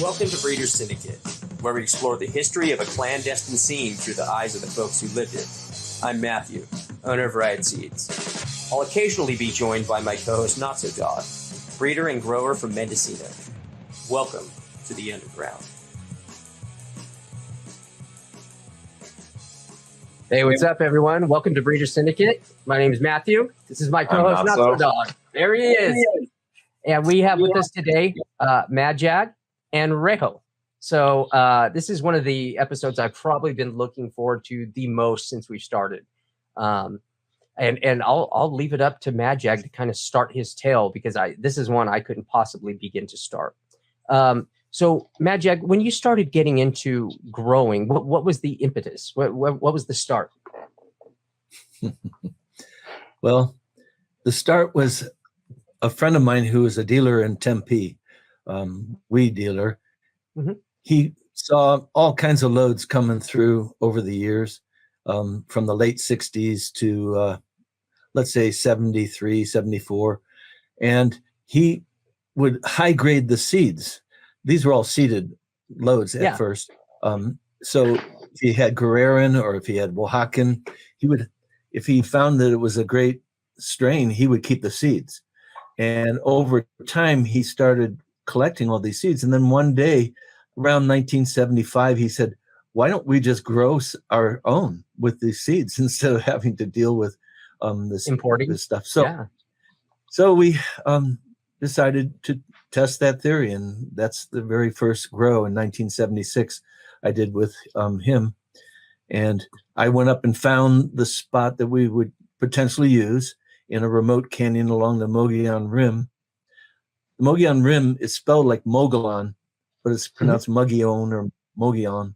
Welcome to Breeders Syndicate, where we explore the history of a clandestine scene through the eyes of the folks who lived it. I'm Matthew, owner of Riot Seeds. I'll occasionally be joined by my co-host Not So Dog, breeder and grower from Mendocino. Welcome to the underground. Hey, what's up, everyone? Welcome to Breeders Syndicate. My name is Matthew. This is my co-host, Not So Dog. There he is. And we have with us today Madjag and Raho. So this is one of the episodes I've probably been looking forward to the most since we started. And I'll leave it up to Madjag to kind of start his tale, because this is one I couldn't possibly begin to start. So Madjag, when you started getting into growing, what was the impetus? What was the start? Well, the start was a friend of mine who was a dealer in Tempe, weed dealer. Mm-hmm. He saw all kinds of loads coming through over the years, from the late 60s to, let's say, 73, 74. And he would high grade the seeds. These were all seeded loads at first. So if he had Guerreran or if he had Oaxacan, if he found that it was a great strain, he would keep the seeds. And over time, he started collecting all these seeds. And then one day, around 1975, he said, why don't we just grow our own with these seeds instead of having to deal with this importing this stuff? So we decided to test that theory, and that's the very first grow in 1976 I did with him. And I went up and found the spot that we would potentially use in a remote canyon along the Mogollon Rim. The Mogollon Rim is spelled like Mogollon, but it's pronounced Mogollon or Mogollon.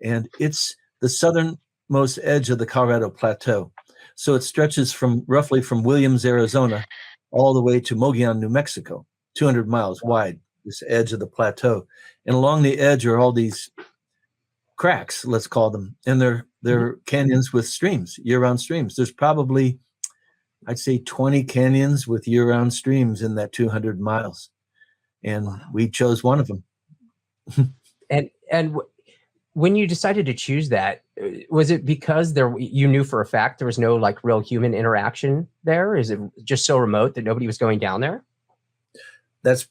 And it's the southernmost edge of the Colorado Plateau. So it stretches roughly from Williams, Arizona, all the way to Mogollon, New Mexico, 200 miles wide, this edge of the plateau. And along the edge are all these cracks, let's call them. And they're canyons with streams, year-round streams. There's probably, I'd say, 20 canyons with year-round streams in that 200 miles. And we chose one of them. And when you decided to choose that, was it because you knew for a fact there was no like real human interaction there? Is it just so remote that nobody was going down there? That's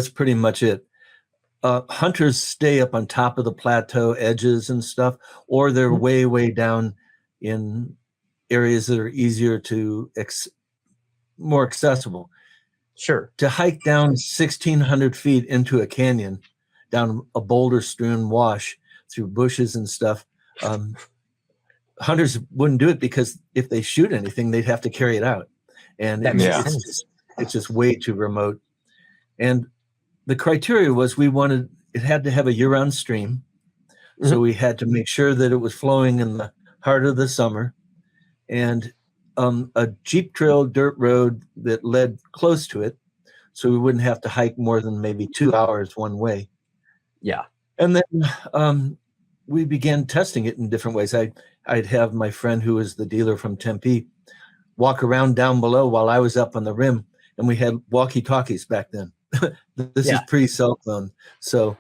pretty much it. Hunters stay up on top of the plateau edges and stuff, or they're way, way down in areas that are easier to more accessible. Sure. To hike down 1,600 feet into a canyon, down a boulder-strewn wash through bushes and stuff, hunters wouldn't do it, because if they shoot anything, they'd have to carry it out. And it's just way too remote. And the criteria was it had to have a year-round stream. So we had to make sure that it was flowing in the heart of the summer, and a jeep trail dirt road that led close to it, so we wouldn't have to hike more than maybe 2 hours one way. Yeah. And then we began testing it in different ways. I'd have my friend who was the dealer from Tempe walk around down below while I was up on the rim, and we had walkie-talkies back then. This is pre-cell phone. So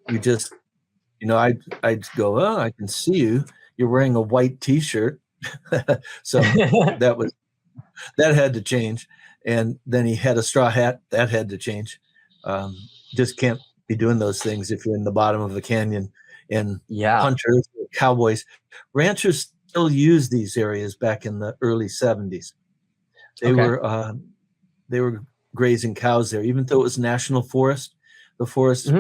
we just, I'd go, oh, I can see you. You're wearing a white T-shirt. So that had to change. And then he had a straw hat. That had to change. Just can't be doing those things if you're in the bottom of a canyon. And hunters, cowboys, ranchers still use these areas back in the early 70s. They were grazing cows there, even though it was national forest. The forest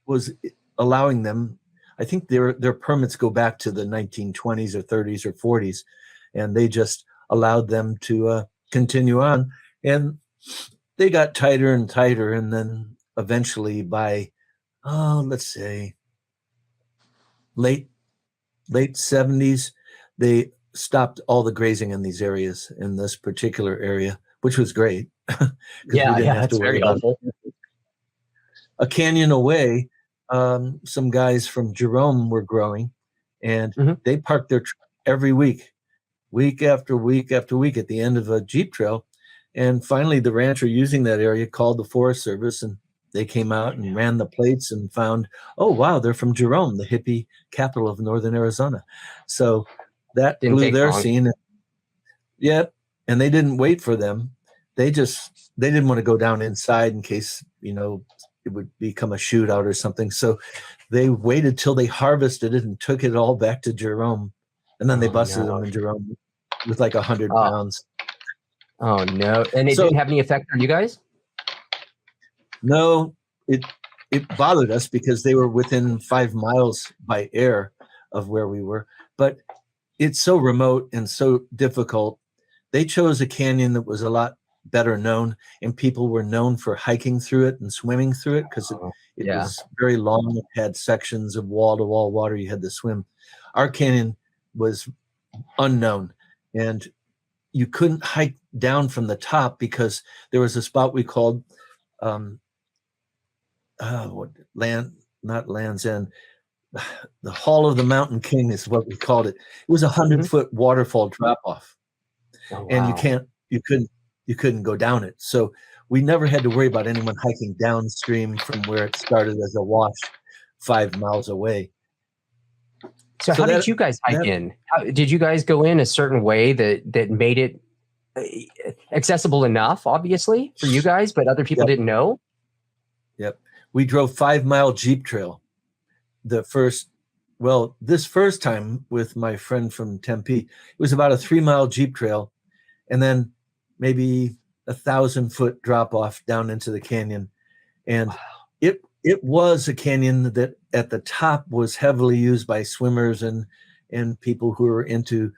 was allowing them. I think their permits go back to the 1920s or 30s or 40s, and they just allowed them to continue on. And they got tighter and tighter, and then eventually by, let's say, late 70s, they stopped all the grazing in these areas, in this particular area, which was great. That's very helpful. A canyon away, some guys from Jerome were growing, and they parked their truck every week after week after week at the end of a jeep trail. And finally, the rancher using that area called the Forest Service, and they came out and ran the plates and found, oh, wow, they're from Jerome, the hippie capital of northern Arizona. So that blew their scene. Yep. And they didn't wait for them. They didn't want to go down inside in case, it would become a shootout or something. So they waited till they harvested it and took it all back to Jerome. And then they busted them in Jerome with like 100 pounds. Oh, no. And it didn't have any effect on you guys? No, it bothered us because they were within 5 miles by air of where we were. But it's so remote and so difficult. They chose a canyon that was a lot better known, and people were known for hiking through it and swimming through it because it was very long. It had sections of wall-to-wall water you had to swim. Our canyon was unknown, and you couldn't hike down from the top because there was a spot we called not Land's End. The Hall of the Mountain King is what we called it. It was a 100-foot waterfall drop-off. Oh, wow. And you couldn't go down it. So we never had to worry about anyone hiking downstream from where it started as a wash 5 miles away. So how did you guys hike in? Did you guys go in a certain way that made it accessible enough, obviously, for you guys, but other people didn't know? Yep. We drove 5 mile Jeep trail. This first time with my friend from Tempe, it was about a 3 mile Jeep trail, and then maybe 1,000-foot drop off down into the canyon. And it was a canyon that at the top was heavily used by swimmers and people who were into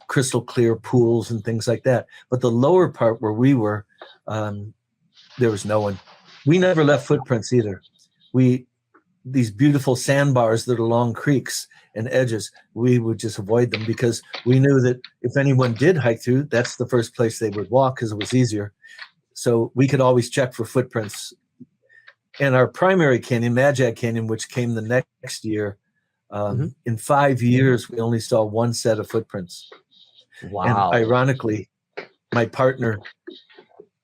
crystal clear pools and things like that. But the lower part where we were, there was no one. We never left footprints either. These beautiful sandbars that are along creeks and edges, we would just avoid them because we knew that if anyone did hike through, that's the first place they would walk because it was easier. So we could always check for footprints. And our primary canyon, Madjag Canyon, which came the next year, in 5 years, we only saw one set of footprints. Wow. And ironically, my partner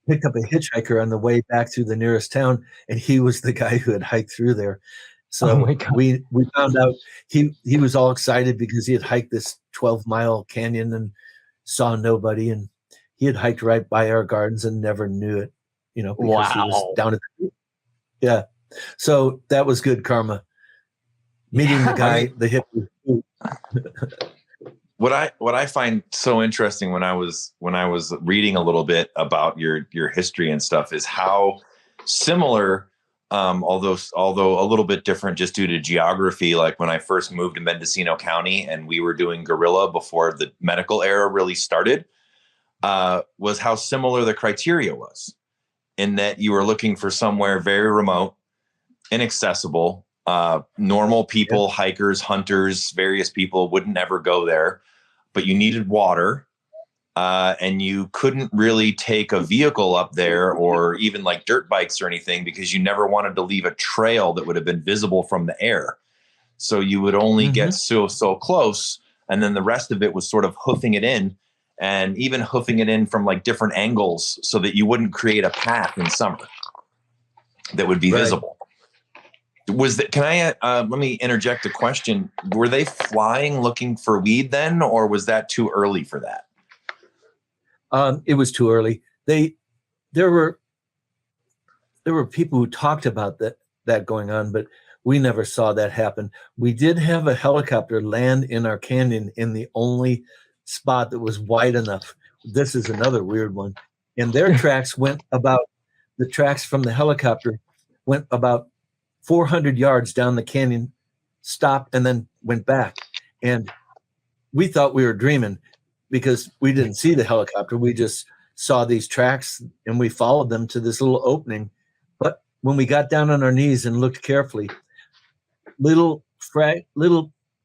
picked up a hitchhiker on the way back through the nearest town, and he was the guy who had hiked through there. So we found out he was all excited because he had hiked this 12-mile canyon and saw nobody, and he had hiked right by our gardens and never knew it, because he was down at the creek. Yeah. So that was good karma. Meeting the guy, the hippie. What I find so interesting when I was reading a little bit about your history and stuff is how similar, although a little bit different just due to geography. Like when I first moved to Mendocino County and we were doing guerrilla before the medical era really started, was how similar the criteria was, in that you were looking for somewhere very remote, inaccessible. Normal people, hikers, hunters, various people wouldn't ever go there, but you needed water, and you couldn't really take a vehicle up there or even like dirt bikes or anything because you never wanted to leave a trail that would have been visible from the air. So you would only get so close, and then the rest of it was sort of hoofing it in, and even hoofing it in from like different angles so that you wouldn't create a path in summer that would be visible. Was that? Can I let me interject a question? Were they flying looking for weed then, or was that too early for that? It was too early. There were people who talked about that going on, but we never saw that happen. We did have a helicopter land in our canyon in the only spot that was wide enough. This is another weird one. And their tracks the tracks from the helicopter went about 400 yards down the canyon, stopped, and then went back. And we thought we were dreaming because we didn't see the helicopter. We just saw these tracks and we followed them to this little opening. But when we got down on our knees and looked carefully, little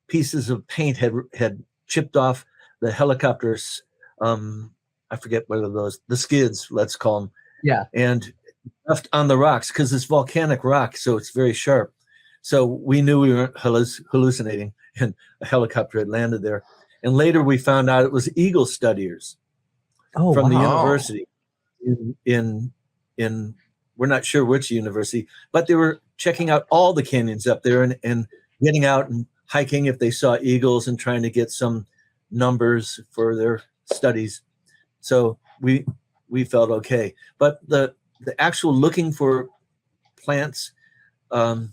pieces of paint had chipped off the helicopter's, I forget what are those, the skids, let's call them. Yeah. And left on the rocks because it's volcanic rock, so it's very sharp. So we knew we weren't hallucinating, and a helicopter had landed there. And later we found out it was eagle studiers from the university in we're not sure which university, but they were checking out all the canyons up there and getting out and hiking if they saw eagles and trying to get some numbers for their studies. So we felt okay. But the actual looking for plants, if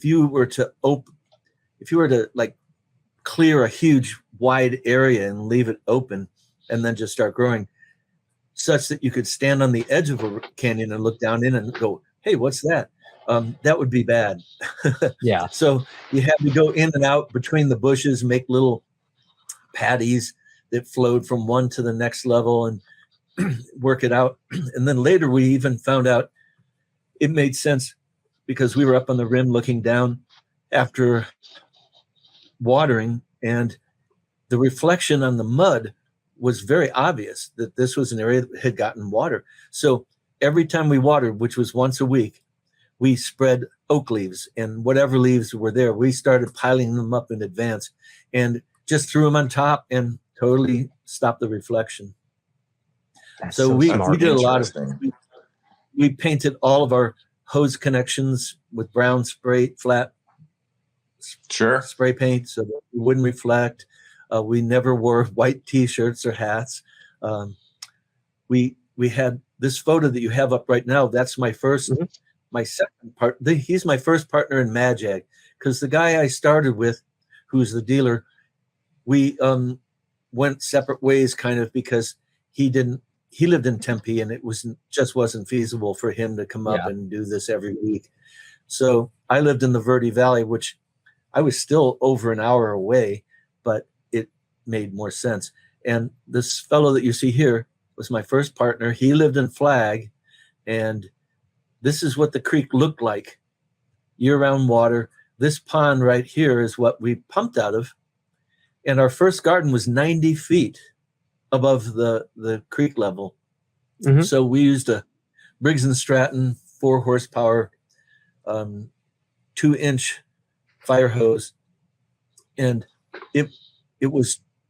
you were to like clear a huge wide area and leave it open and then just start growing, such that you could stand on the edge of a canyon and look down in and go, hey, what's that? That would be bad. Yeah. So you had to go in and out between the bushes, make little patties that flowed from one to the next level and work it out. And then later we even found out it made sense because we were up on the rim looking down after watering, and the reflection on the mud was very obvious that this was an area that had gotten water. So every time we watered, which was once a week, we spread oak leaves, and whatever leaves were there, we started piling them up in advance and just threw them on top and totally stopped the reflection. So we did a lot of, we painted all of our hose connections with brown flat spray paint so that it wouldn't reflect. We never wore white T-shirts or hats. We had this photo that you have up right now. That's my first, my second part. He's my first partner in Madjag, because the guy I started with, who's the dealer, we went separate ways kind of because he lived in Tempe and it just wasn't feasible for him to come up and do this every week. So I lived in the Verde Valley, which I was still over an hour away, but it made more sense. And this fellow that you see here was my first partner. He lived in Flag, and this is what the creek looked like, year-round water. This pond right here is what we pumped out of. And our first garden was 90 feet above the creek level. So we used a Briggs & Stratton 4 horsepower, 2-inch fire hose, and it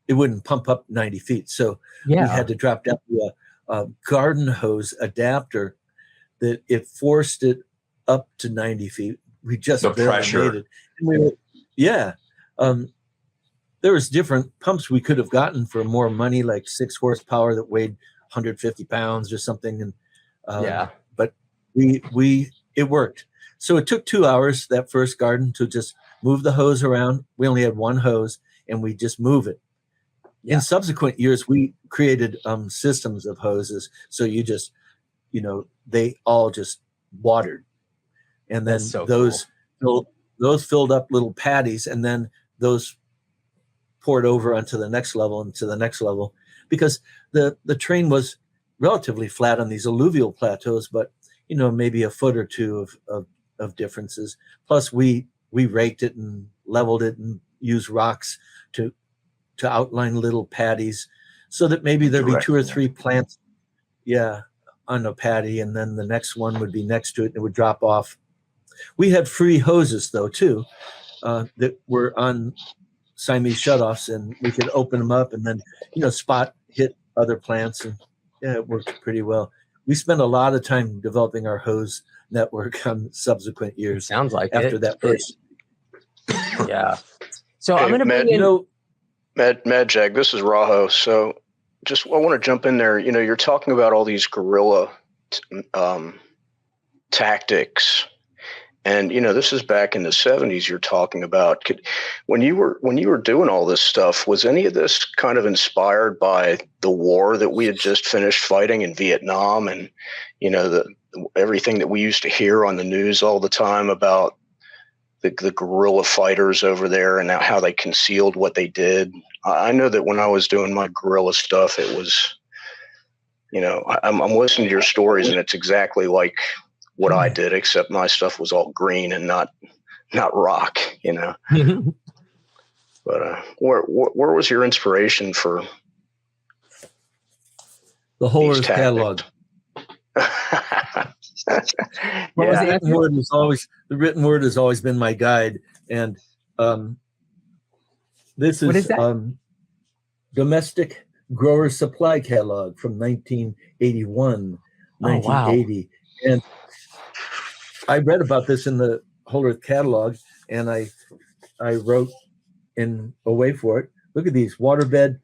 wouldn't pump up 90 feet. So we had to drop down to a garden hose adapter that it forced it up to 90 feet. We just barely made it. And there was different pumps we could have gotten for more money, like 6 horsepower that weighed 150 pounds or something. And but it worked. So it took 2 hours, that first garden, to just move the hose around. We only had one hose, and we just move it. In subsequent years, we created systems of hoses. So you just, they all just watered. And then those filled up little patties, and then those poured over onto the next level and to the next level, because the terrain was relatively flat on these alluvial plateaus, but maybe a foot or two of differences. Plus we raked it and leveled it and used rocks to outline little patties so that maybe there'd be 2 or 3 plants on a patty, and then the next one would be next to it and it would drop off. We had free hoses though too, that were on Siamese shutoffs, and we could open them up and then spot hit other plants, and it worked pretty well. We spent a lot of time developing our hose network on subsequent years. Sounds like after that first. So I'm going to bring in Madjag. This is Raho. So I want to jump in there. You're talking about all these guerrilla tactics. And this is back in the 70s. You're talking about when you were doing all this stuff. Was any of this kind of inspired by the war that we had just finished fighting in Vietnam, and everything that we used to hear on the news all the time about the guerrilla fighters over there and how they concealed what they did? I know that when I was doing my guerrilla stuff, it was, I'm listening to your stories, and it's exactly like what I did, except my stuff was all green and not rock, But where was your inspiration for the whole Earth catalog? The written word has always been my guide, and this is Domestic Grower Supply Catalog from 1981. 1980. And I read about this in the Holder catalog, and I wrote in a way for it. Look at these waterbed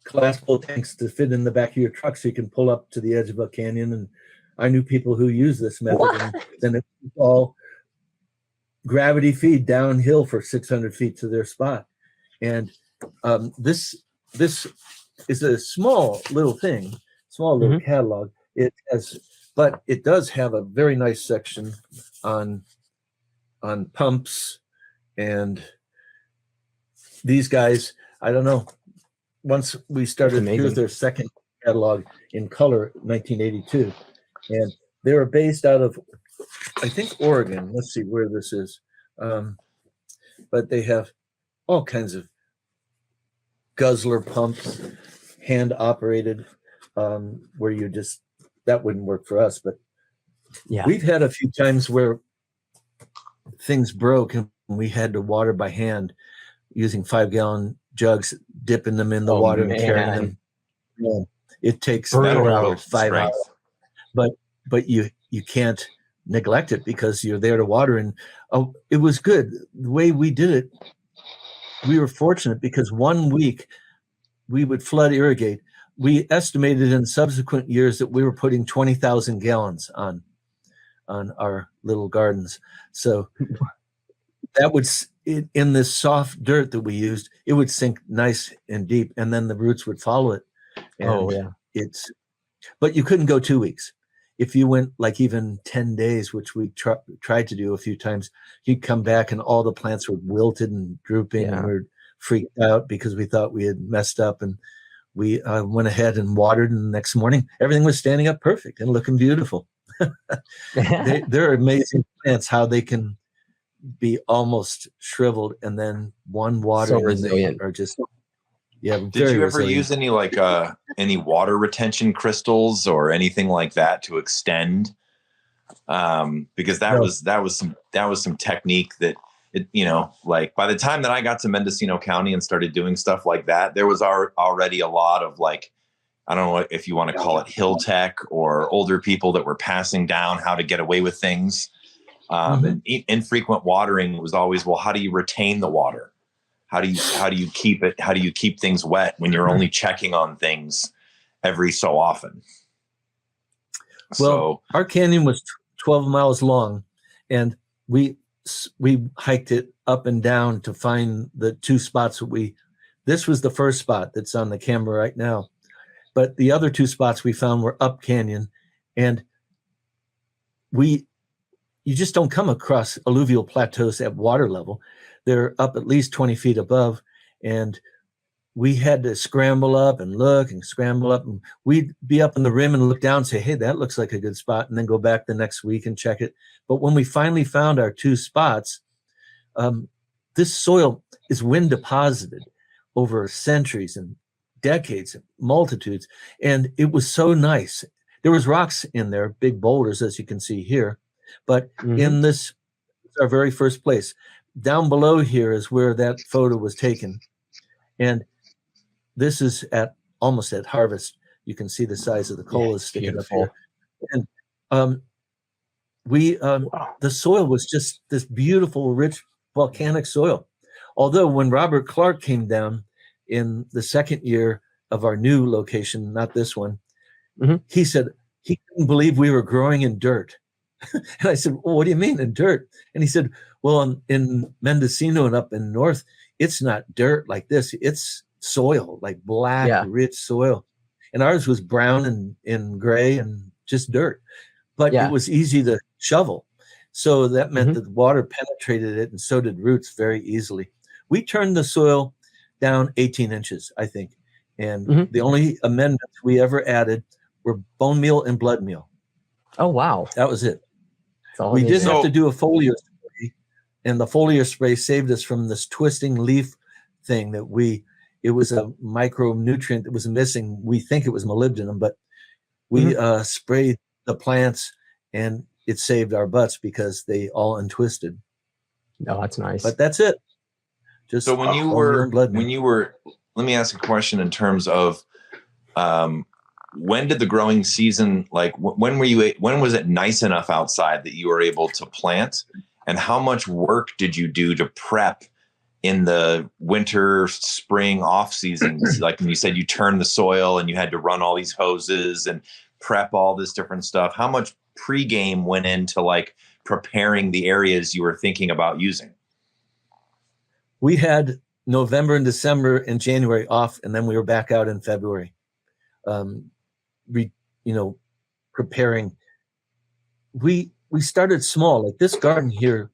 collapsible tanks to fit in the back of your truck so you can pull up to the edge of a canyon. And I knew people who use this method. And then it's all gravity feed downhill for 600 feet to their spot. And this is a small little thing, small little catalog. But it does have a very nice section on pumps, and these guys, I don't know. Once we started, here's their second catalog in color, 1982, and they were based out of, I think, Oregon. Let's see where this is. But they have all kinds of guzzler pumps, hand operated, where you just, that wouldn't work for us. But we've had a few times where things broke and we had to water by hand using 5-gallon jugs, dipping them in the water and carrying them. Yeah. It takes 4 hours, 5 hours. But you can't neglect it because you're there to water. And it was good. The way we did it, we were fortunate because 1 week we would flood irrigate. We estimated in subsequent years that we were putting 20,000 gallons on our little gardens. So that would, in this soft dirt that we used, it would sink nice and deep, and then the roots would follow it. And but you couldn't go 2 weeks. If you went like even 10 days, which we tried to do a few times, you'd come back and all the plants were wilted and drooping, and we were freaked out because we thought we had messed up. And we went ahead and watered, and the next morning everything was standing up perfect and looking beautiful. They're amazing plants, how they can be almost shriveled, and then one water, so resilient, are just Did you ever use any any water retention crystals or anything like that to extend? Because that was some technique that by the time that I got to Mendocino County and started doing stuff like that, there was already a lot of I don't know if you want to call it hill tech or older people that were passing down how to get away with things. And infrequent watering was always, well, how do you retain the water? How do you keep it? How do you keep things wet when you're only checking on things every so often? Well, our canyon was 12 miles long, and we hiked it up and down to find the two spots that this was the first spot that's on the camera right now. But the other two spots we found were up canyon, and you just don't come across alluvial plateaus at water level. They're up at least 20 feet above, and we had to scramble up and look and scramble up, and we'd be up in the rim and look down and say, hey, that looks like a good spot, and then go back the next week and check it. But when we finally found our two spots, this soil is wind deposited over centuries and decades, multitudes, and it was so nice. There was rocks in there, big boulders, as you can see here, but in this, our very first place. Down below here is where that photo was taken, and this is almost at harvest. You can see the size of the colas sticking up here, and the soil was just this beautiful, rich volcanic soil. Although when Robert Clark came down in the second year of our new location, not this one, he said he couldn't believe we were growing in dirt. And I said, well, what do you mean in dirt? And he said, well, in Mendocino and up in north, it's not dirt like this. It's soil, like black, rich soil. And ours was brown and gray and just dirt. But it was easy to shovel. So that meant that the water penetrated it, and so did roots very easily. We turned the soil down 18 inches, I think. And the only amendments we ever added were bone meal and blood meal. Oh, wow. That was it. We did have to do a foliar spray, and the foliar spray saved us from this twisting leaf thing it was a micronutrient that was missing. We think it was molybdenum, but we sprayed the plants, and it saved our butts because they all untwisted. No, that's nice. But that's it. Just so when you were, let me ask a question in terms of when did the growing season, like when was it nice enough outside that you were able to plant, and how much work did you do to prep in the winter, spring off seasons? Like when you said you turned the soil and you had to run all these hoses and prep all this different stuff, how much pregame went into like preparing the areas you were thinking about using? We had November and December and January off, and then we were back out in February. Preparing. We started small. Like this garden here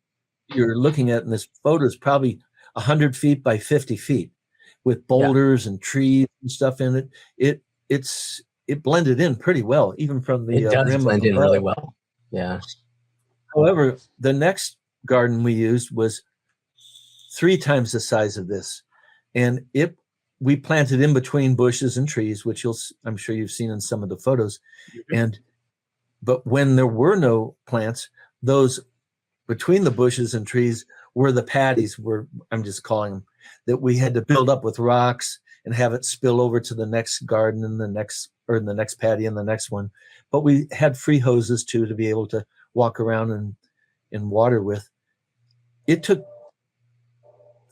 you're looking at in this photo is probably 100 feet by 50 feet with boulders and trees and stuff in it. It blended in pretty well, even from the it does rim blend in above. really well. Yeah. However, the next garden we used was 3 times the size of this, and we planted in between bushes and trees, which I'm sure you've seen in some of the photos. Mm-hmm. But when there were no plants, those between the bushes and trees were the patties, I'm just calling them, that we had to build up with rocks and have it spill over to the next garden and the next patty and the next one. But we had free hoses too to be able to walk around and water with. It took,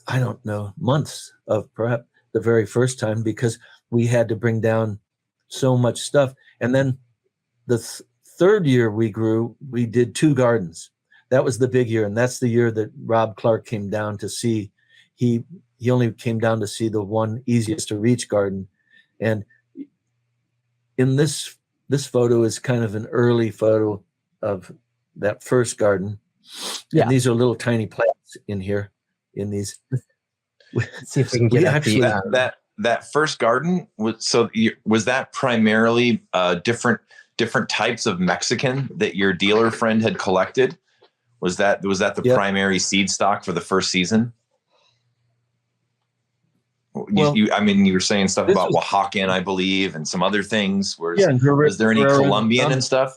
I don't know, months of prep the very first time because we had to bring down so much stuff. And then the third year we grew, we did 2 gardens. That was the big year, and that's the year that Rob Clark came down to see. He only came down to see the one easiest to reach garden. And in this photo is kind of an early photo of that first garden. Yeah. And these are little tiny plants in here in these. Let's see if we can get actually that first garden was that primarily different types of Mexican that your dealer friend had collected? Was that the primary seed stock for the first season? Well, you were saying stuff about Oaxacan, I believe, and some other things. Was there any Colombian and stuff?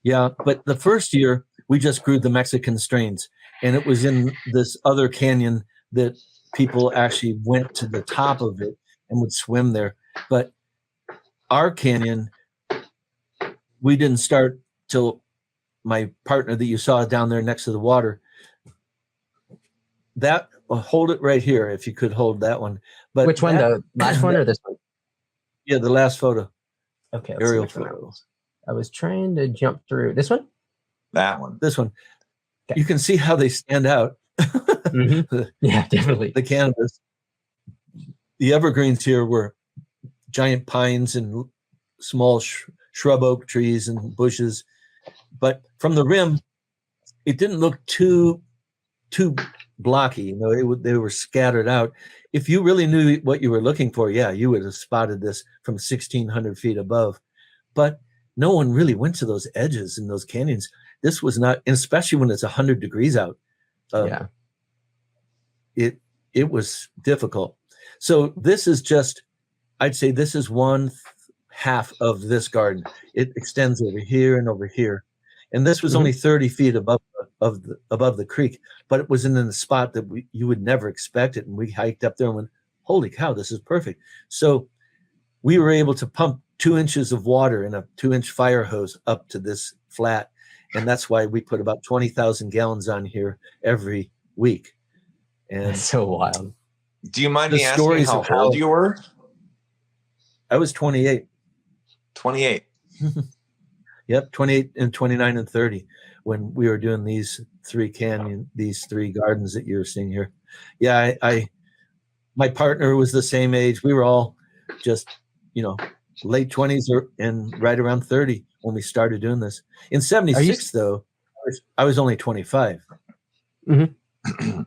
Yeah, but the first year we just grew the Mexican strains, and it was in this other canyon that people actually went to the top of it and would swim there. But our canyon, we didn't start till my partner that you saw down there next to the water. Hold it right here if you could hold that one. But which one, the last one or this one? Yeah, the last photo. Okay, aerial photo. I was trying to jump through this one. That one. This one. Okay. You can see how they stand out. Mm-hmm. Yeah, definitely. The cannabis. The evergreens here were giant pines and small shrub oak trees and bushes. But from the rim, it didn't look too blocky. They were scattered out. If you really knew what you were looking for, you would have spotted this from 1,600 feet above. But no one really went to those edges in those canyons. This was not, especially when it's 100 degrees out. It was difficult. So this is just, I'd say this is one half of this garden. It extends over here and over here. And this was only 30 feet above the creek, but it was in a spot that you would never expect it. And we hiked up there and went, holy cow, this is perfect. So we were able to pump 2 inches of water in a 2-inch fire hose up to this flat. And that's why we put about 20,000 gallons on here every week. And that's so wild. Do you mind me asking how old you were? I was 28. 28. Yep, 28 and 29 and 30 when we were doing these 3 gardens that you're seeing here. Yeah, my partner was the same age. We were all just, late 20s and right around 30 when we started doing this. In 76, though, I was only 25. Mm-hmm.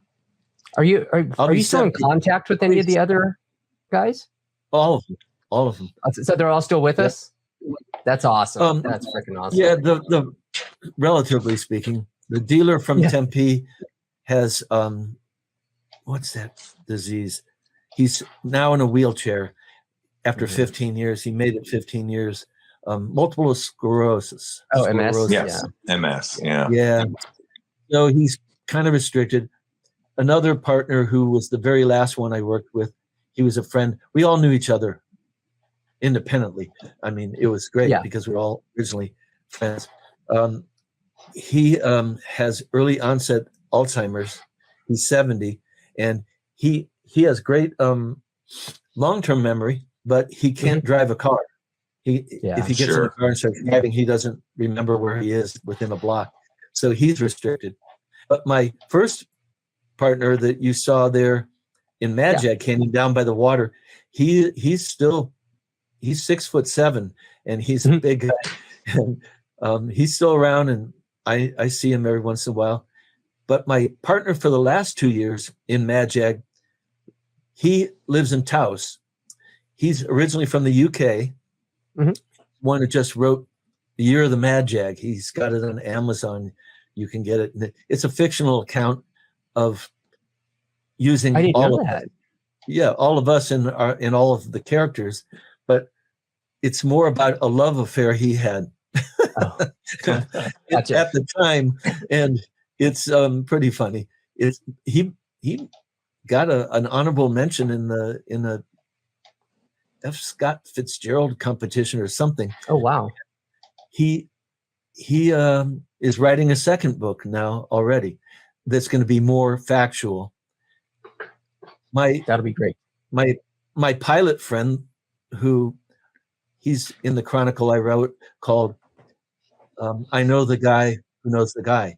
Are you still in contact with any of the other guys? All of them. So they're all still with us? That's awesome. That's freaking awesome. Yeah, the relatively speaking, the dealer from Tempe has what's that disease? He's now in a wheelchair after 15 years. He made it 15 years. Multiple sclerosis. Oh, MS? Yes. Yeah. MS, yeah. Yeah. So he's kind of restricted. Another partner who was the very last one I worked with, he was a friend. We all knew each other. independently. I mean, it was great because we're all originally friends. He has early onset Alzheimer's. He's 70, and he has great long-term memory, but he can't drive a car. If he gets in a car and starts driving, he doesn't remember where he is within a block. So he's restricted. But my first partner that you saw there in Madjag, Canyon down by the water, he's 6'7", and he's a big guy. And he's still around, and I see him every once in a while. But my partner for the last 2 years in Madjag, he lives in Taos. He's originally from the UK. One who just wrote The Year of the Madjag. He's got it on Amazon. You can get it. It's a fictional account of using all of us in all of the characters, but it's more about a love affair he had at the time, and it's pretty funny. He got an honorable mention in the F. Scott Fitzgerald competition or something. Oh wow! He is writing a second book now already. That's going to be more factual. That'll be great. My pilot friend, who he's in the chronicle I wrote called "I Know the Guy Who Knows the Guy."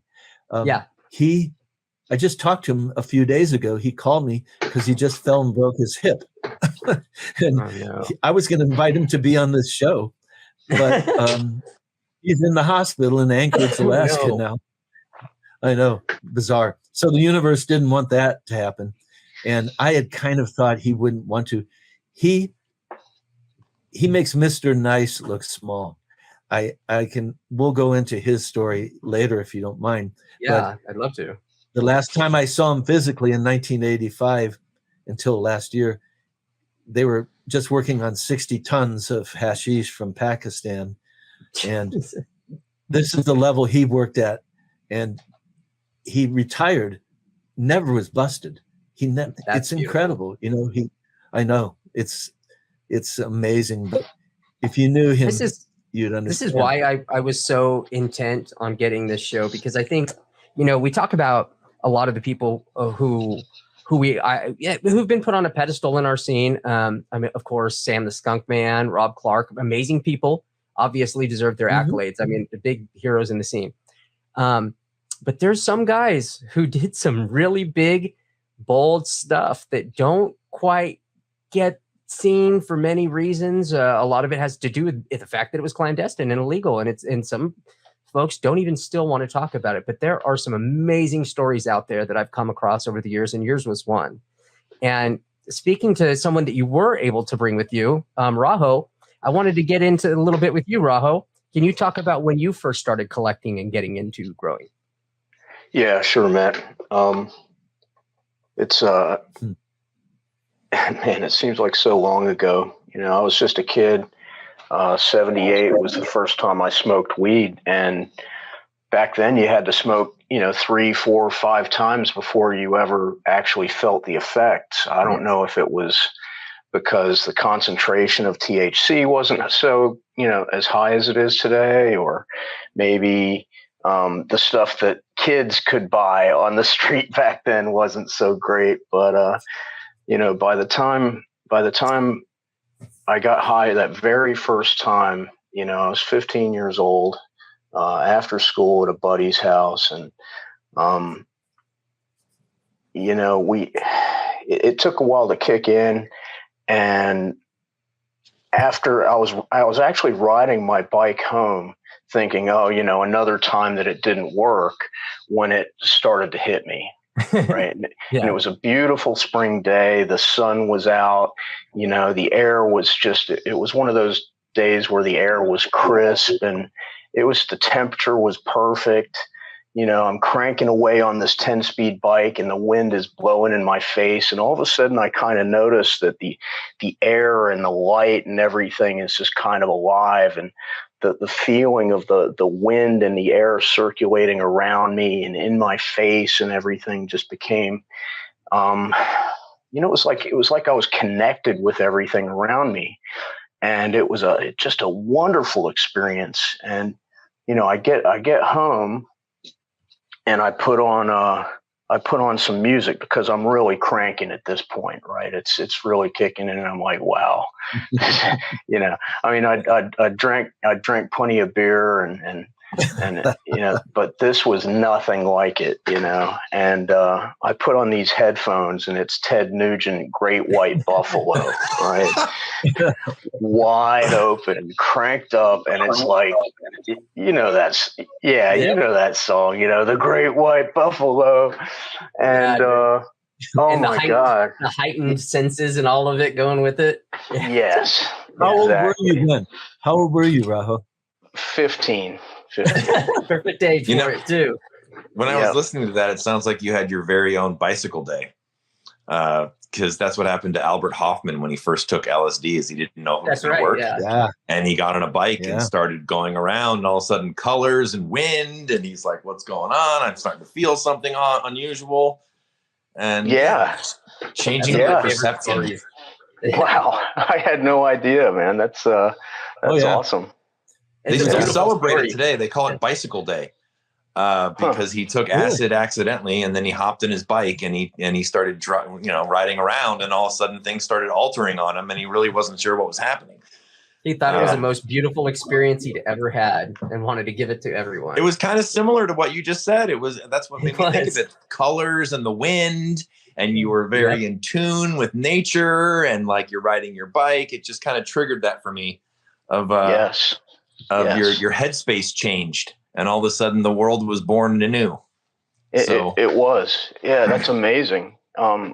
I just talked to him a few days ago. He called me because he just fell and broke his hip. And I was going to invite him to be on this show, but he's in the hospital in Anchorage, Alaska now. I know, bizarre. So the universe didn't want that to happen, and I had kind of thought he wouldn't want to. He makes Mr. Nice look small. We'll go into his story later if you don't mind. Yeah, I'd love to. The last time I saw him physically in 1985 until last year, they were just working on 60 tons of hashish from Pakistan. And this is the level he worked at. And he retired, never was busted. It's incredible. You know, I know it's amazing, but if you knew him, you'd understand. This is why I was so intent on getting this show, because I think, you know, we talk about a lot of the people who've been put on a pedestal in our scene. I mean, of course, Sam the Skunk Man, Rob Clark, amazing people, obviously deserve their accolades. I mean, the big heroes in the scene. But there's some guys who did some really big, bold stuff that don't quite get seen for many reasons. A lot of it has to do with the fact that it was clandestine and illegal, and some folks don't even still want to talk about it. But there are some amazing stories out there that I've come across over the years, and yours was one. And speaking to someone that you were able to bring with you, Raho, I wanted to get into a little bit with you, Raho. Can you talk about when you first started collecting and getting into growing? Yeah, sure, Matt. It's man, it seems like so long ago. You know, I was just a kid. 78 was the first time I smoked weed, and back then you had to smoke, 3, 4, 5 times before you ever actually felt the effects. I don't know if it was because the concentration of THC wasn't so, as high as it is today, or maybe the stuff that kids could buy on the street back then wasn't so great. But by the time I got high that very first time, I was 15 years old, after school at a buddy's house, and it took a while to kick in. And after I was actually riding my bike home, thinking, another time that it didn't work, when it started to hit me. Right. Yeah. And it was a beautiful spring day. The sun was out, the air was it was one of those days where the air was crisp, and the temperature was perfect. I'm cranking away on this 10-speed bike, and the wind is blowing in my face. And all of a sudden I kind of noticed that the air and the light and everything is just kind of alive. And the feeling of the wind and the air circulating around me and in my face and everything just became, it was like I was connected with everything around me. and it was just a wonderful experience. And I get home, and I put on some music because I'm really cranking at this point, right? It's really kicking in, and I'm like, wow, I mean, I drank plenty of beer and but this was nothing like it, and I put on these headphones, and it's Ted Nugent, Great White Buffalo, right? Wide open, cranked up, and it's like, that song, the Great White Buffalo, and and God, the heightened senses and all of it going with it. Yes. How old were you then? How old were you, Raho? 15. Perfect age for it too. When I was listening to that, it sounds like you had your very own bicycle day, because that's what happened to Albert Hoffman when he first took LSD. Is he didn't know if it was going to work, and he got on a bike and started going around, and all of a sudden colors and wind, and he's like, "What's going on? I'm starting to feel something unusual," and changing your perception. Wow, I had no idea, man. That's awesome. They still celebrate it today. They call it Bicycle Day, because he took acid accidentally, and then he hopped in his bike, and he started riding around, and all of a sudden things started altering on him, and he really wasn't sure what was happening. He thought it was the most beautiful experience he'd ever had, and wanted to give it to everyone. It was kind of similar to what you just said. That's what made me think of it: colors and the wind, and you were very in tune with nature, and like you're riding your bike. It just kind of triggered that for me. Your headspace changed, and all of a sudden the world was born anew. It was. Yeah, that's amazing. I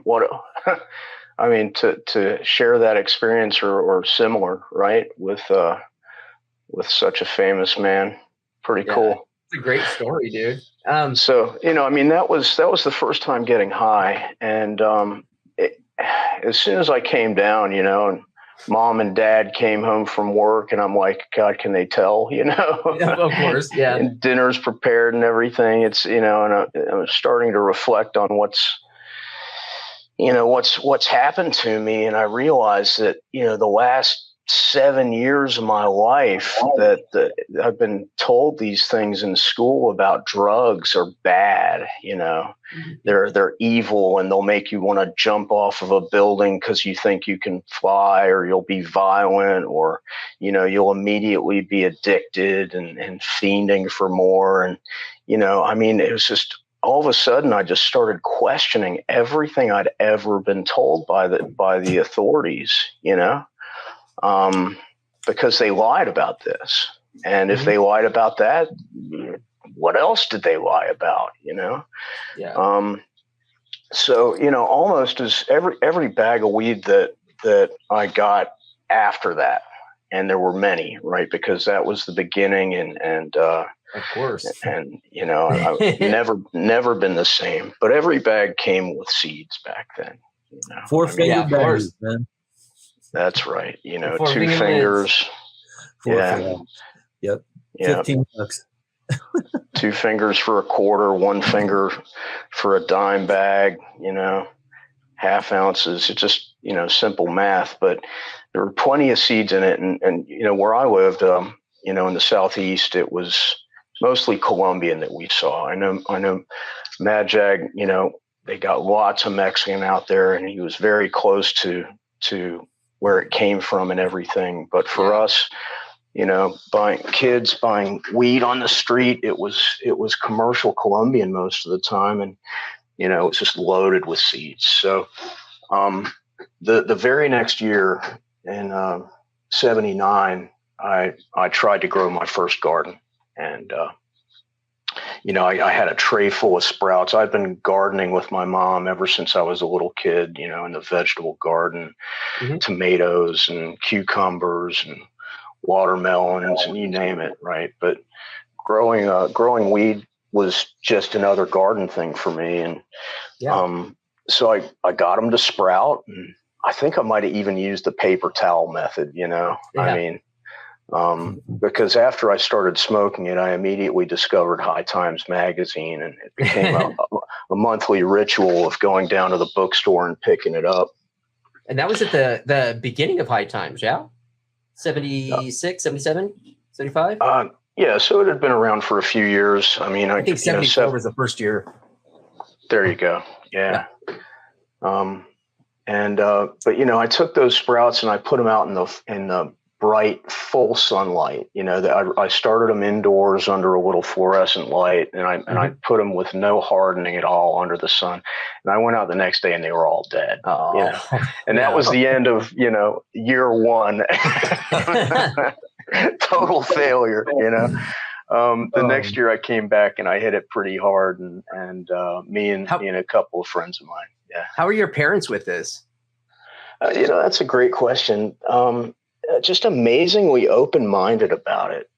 mean, to share that experience or similar, right, with such a famous man, pretty cool. It's a great story, dude. So I mean, that was the first time getting high, and as soon as I came down, and Mom and Dad came home from work, and I'm like, God, can they tell? Yeah, of course, yeah. And dinner's prepared and everything. It's and I'm starting to reflect on what's happened to me, and I realized that the last 7 years of my life that I've been told these things in school about drugs are bad. They're evil, and they'll make you want to jump off of a building because you think you can fly, or you'll be violent, or you'll immediately be addicted and fiending for more. And I mean, it was just all of a sudden I just started questioning everything I'd ever been told by the authorities, because they lied about this. And if they lied about that, what else did they lie about, So, almost as every bag of weed that I got after that, and there were many, right? Because that was the beginning, and of course, and I've never been the same. But every bag came with seeds back then. Four-finger bags, man. That's right. 2 finger fingers. Yep. Yeah. $15. 2 fingers for a quarter, 1 finger for a dime bag, half ounces. It's just, simple math, but there were plenty of seeds in it. And where I lived, in the Southeast, it was mostly Colombian that we saw. I know Madjag, they got lots of Mexican out there, and he was very close to where it came from and everything. But for us, buying weed on the street, it was commercial Colombian most of the time. And, it was just loaded with seeds. So, the very next year in, 79, I tried to grow my first garden, and, I had a tray full of sprouts. I've been gardening with my mom ever since I was a little kid, in the vegetable garden, tomatoes and cucumbers and watermelons and you name it. Right. But growing weed was just another garden thing for me. And, so I got them to sprout, and I think I might've even used the paper towel method, I mean, because after I started smoking it, I immediately discovered High Times magazine, and it became a monthly ritual of going down to the bookstore and picking it up. And that was at the beginning of High Times, yeah? 76, 77, 75? Yeah, so it had been around for a few years. I mean, I think 74 was the first year. There you go. Yeah. But I took those sprouts and I put them out in the bright, full sunlight. I started them indoors under a little fluorescent light, and I put them with no hardening at all under the sun. And I went out the next day and they were all dead. Oh, and that was the end of year one. Total failure. The next year I came back and I hit it pretty hard, and me and a couple of friends of mine. Yeah. How are your parents with this? That's a great question. Just amazingly open-minded about it.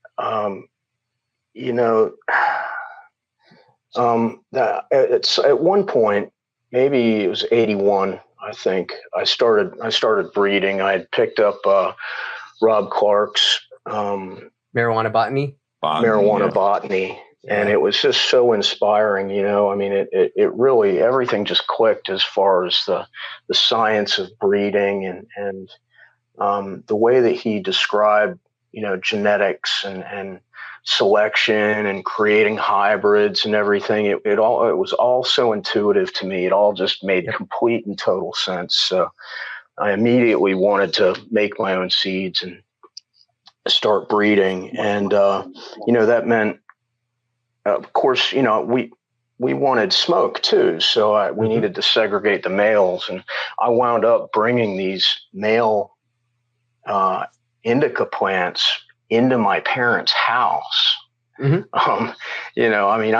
It's at one point, maybe it was 81, I think, I started breeding. I had picked up Rob Clark's Marijuana Botany. Botany. And it was just so inspiring, I mean, it really, everything just clicked as far as the science of breeding and the way that he described, genetics and selection and creating hybrids and everything. It was all so intuitive to me. It all just made complete and total sense. So I immediately wanted to make my own seeds and start breeding. And, that meant, of course, we wanted smoke too. So we needed to segregate the males. And I wound up bringing these male indica plants into my parents' house. I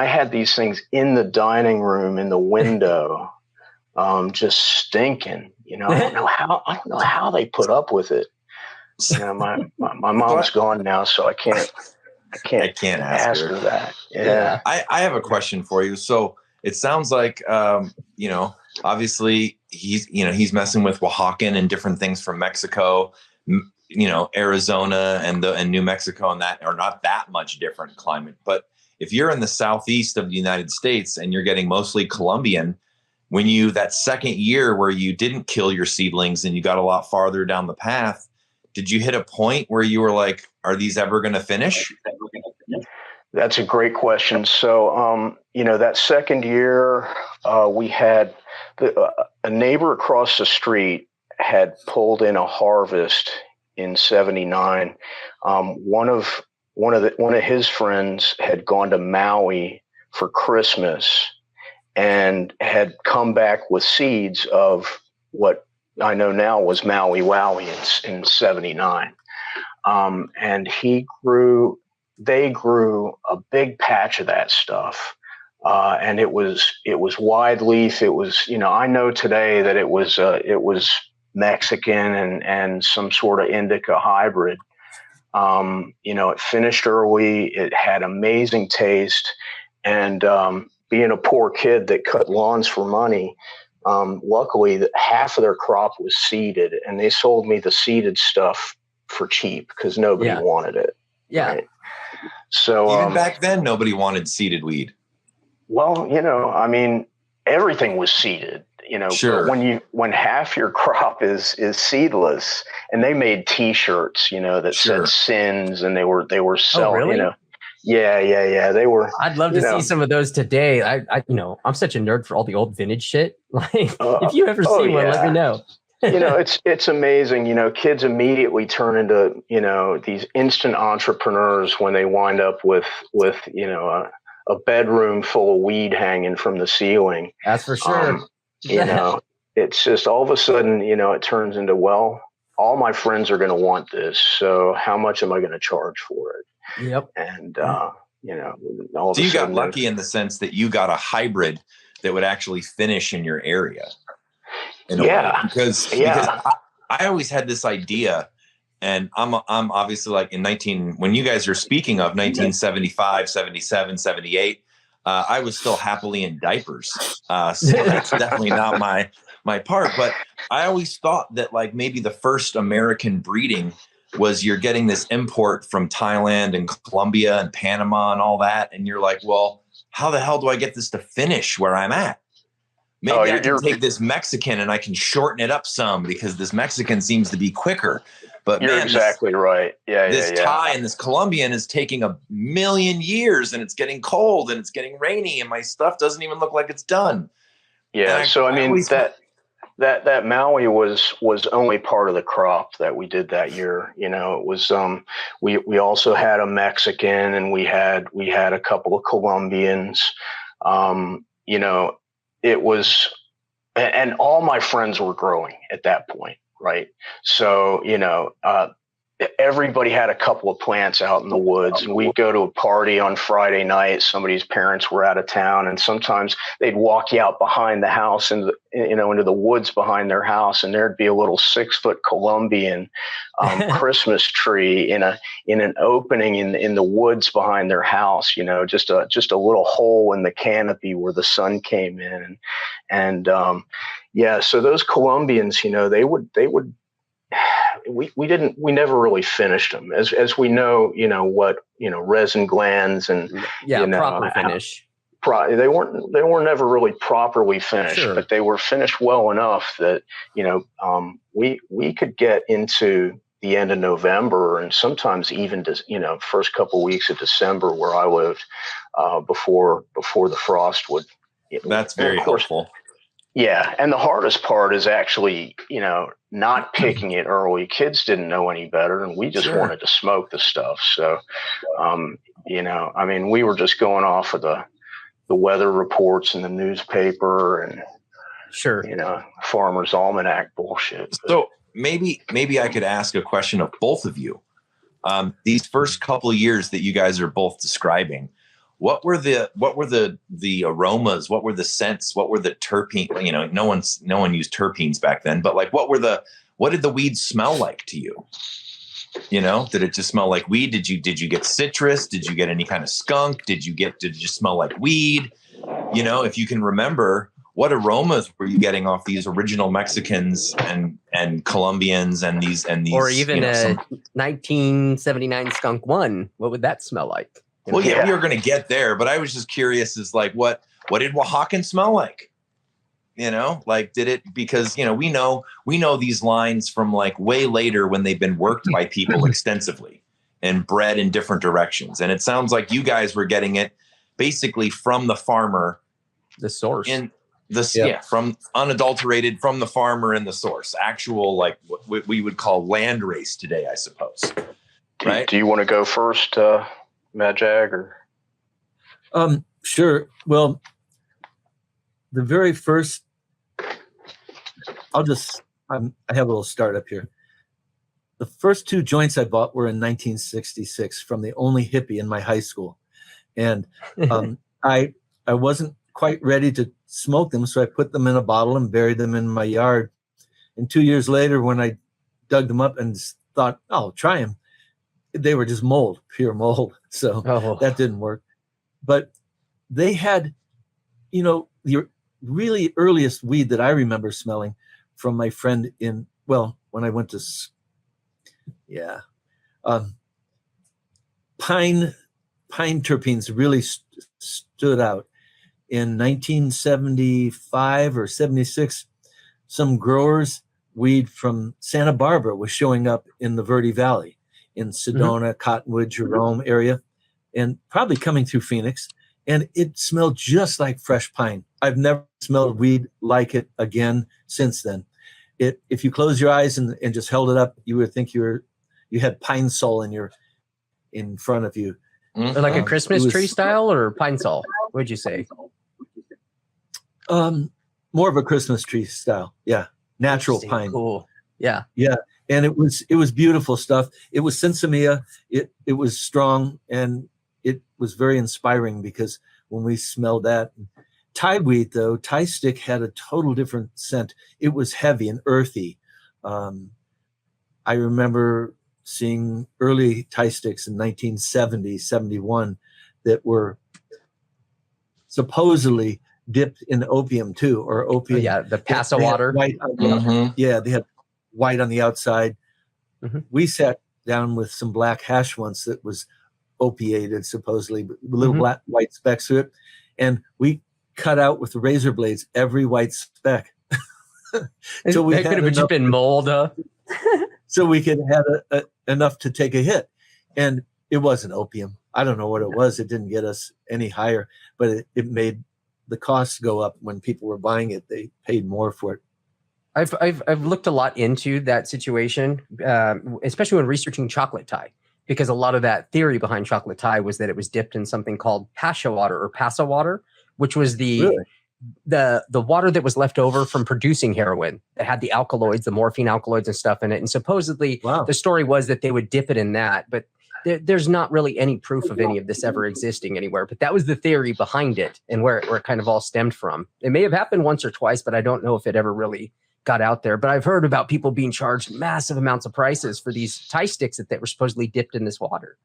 had these things in the dining room, in the window, just stinking. I don't know how they put up with it. My mom's gone now, so I can't ask her that. Yeah. I have a question for you. So it sounds like, obviously he's messing with Oaxacan and different things from Mexico, Arizona and New Mexico, and that are not that much different climate. But if you're in the southeast of the United States and you're getting mostly Colombian, that second year where you didn't kill your seedlings and you got a lot farther down the path, did you hit a point where you were like, are these ever going to finish? That's a great question. So, that second year, we had a neighbor across the street had pulled in a harvest in 79. One of his friends had gone to Maui for Christmas and had come back with seeds of what I know now was Maui Wowie in 79. And they grew a big patch of that stuff. And it was wide leaf. It was, I know today that it was Mexican and some sort of indica hybrid. It finished early. It had amazing taste. And being a poor kid that cut lawns for money, luckily half of their crop was seeded, and they sold me the seeded stuff for cheap because nobody wanted it. Yeah. Right? So even back then, nobody wanted seeded weed. Well, everything was seeded. Sure. When half your crop is seedless, and they made T-shirts, that said sins, and they were selling. Oh, really? Yeah. They were. I'd love to see some of those today. I'm such a nerd for all the old vintage shit. Like, if you ever see one, let me know. It's amazing. Kids immediately turn into these instant entrepreneurs when they wind up with a bedroom full of weed hanging from the ceiling. That's for sure. It's just all of a sudden, it turns into, well, all my friends are going to want this. So how much am I going to charge for it? Yep. And, all of so a you sudden, got lucky in the sense that you got a hybrid that would actually finish in your area. Because I always had this idea, and I'm obviously like when you guys are speaking of 1975, 77, 78, I was still happily in diapers. So that's definitely not my part. But I always thought that like maybe the first American breeding was you're getting this import from Thailand and Colombia and Panama and all that. And you're like, well, how the hell do I get this to finish where I'm at? Maybe I can take this Mexican and I can shorten it up some because this Mexican seems to be quicker. But you're exactly right. This Thai and this Colombian is taking 1,000,000 years, and it's getting cold and it's getting rainy, and my stuff doesn't even look like it's done. Yeah. So I mean that Maui was only part of the crop that we did that year. You know, it was we also had a Mexican, and we had a couple of Colombians. You know, it was, and all my friends were growing at that point, right? So, you know, everybody had a couple of plants out in the woods, and we'd go to a party on Friday night. Somebody's parents were out of town, and sometimes they'd walk you out behind the house and, you know, into the woods behind their house, and there'd be a little 6-foot Colombian Christmas tree in an opening in the woods behind their house. You know, just a little hole in the canopy where the sun came in, and so those Colombians, you know, they would. We never really finished them, as we know, you know, what, you know, resin glands and you know, proper finish. They weren't never really properly finished, sure. But they were finished well enough that, you know, we could get into the end of November, and sometimes even you know, first couple of weeks of December where I lived, before the frost would. That's very helpful. Yeah. And the hardest part is actually, you know, not picking it early. Kids didn't know any better, and we just wanted to smoke the stuff. So, you know, I mean, we were just going off of the weather reports in the newspaper and, you know, Farmer's Almanac bullshit. So maybe I could ask a question of both of you. These first couple of years that you guys are both describing, what were the aromas? What were the scents? What were the terpene? You know, no one used terpenes back then, but like, what did the weeds smell like to you? You know, did it just smell like weed? Did you get citrus? Did you get any kind of skunk? Did it just smell like weed? You know, if you can remember, what aromas were you getting off these original Mexicans and Colombians and these, or even, you know, 1979 skunk one? What would that smell like? Well, yeah, we were going to get there, but I was just curious, is like, what did Oaxacan smell like? You know, like, did it, because, you know, we know these lines from like way later when they've been worked by people extensively and bred in different directions. And it sounds like you guys were getting it basically from the farmer, the source, from unadulterated, from the farmer and the source, actual, like what we would call land race today, I suppose. Right. Do you want to go first, Madjag, or? Sure. Well, the very first, I have a little startup here. The first 2 joints I bought were in 1966 from the only hippie in my high school. And I wasn't quite ready to smoke them, so I put them in a bottle and buried them in my yard. And 2 years later, when I dug them up and thought, I'll try them, they were just mold, pure mold. So that didn't work. But they had, you know, the really earliest weed that I remember smelling from my friend when I went to, pine terpenes really stood out. In 1975 or 76, some growers' weed from Santa Barbara was showing up in the Verde Valley, in Sedona, Cottonwood, Jerome area, and probably coming through Phoenix. And it smelled just like fresh pine. I've never smelled weed like it again since then. If you close your eyes and just held it up, you would think you had pine sol in front of you. Like a Christmas tree style, or pine sol? What'd you say? More of a Christmas tree style. Yeah. Natural pine. Cool. Yeah. Yeah. And it was beautiful stuff. It was sinsemilla. It was strong, and it was very inspiring, because when we smelled that, Thai weed, though, Thai stick had a total different scent. It was heavy and earthy. I remember seeing early Thai sticks in 1970, 71 that were supposedly dipped in opium too, or opium. Oh, yeah, the Passa water. Yeah, they had white on the outside. We sat down with some black hash once that was opiated, supposedly, with little black white specks through it, and we cut out with the razor blades every white speck. So we could have just been mold. so we could have enough to take a hit. And it wasn't opium. I don't know what it was. It didn't get us any higher, but it made the costs go up. When people were buying it, they paid more for it. I've looked a lot into that situation, especially when researching chocolate Thai, because a lot of that theory behind chocolate Thai was that it was dipped in something called pasha water or pasa water, which was the water that was left over from producing heroin that had the alkaloids, the morphine alkaloids and stuff in it. And supposedly the story was that they would dip it in that, but there's not really any proof of any of this ever existing anywhere. But that was the theory behind it and where it kind of all stemmed from. It may have happened once or twice, but I don't know if it ever really got out there. But I've heard about people being charged massive amounts of prices for these Thai sticks that were supposedly dipped in this water.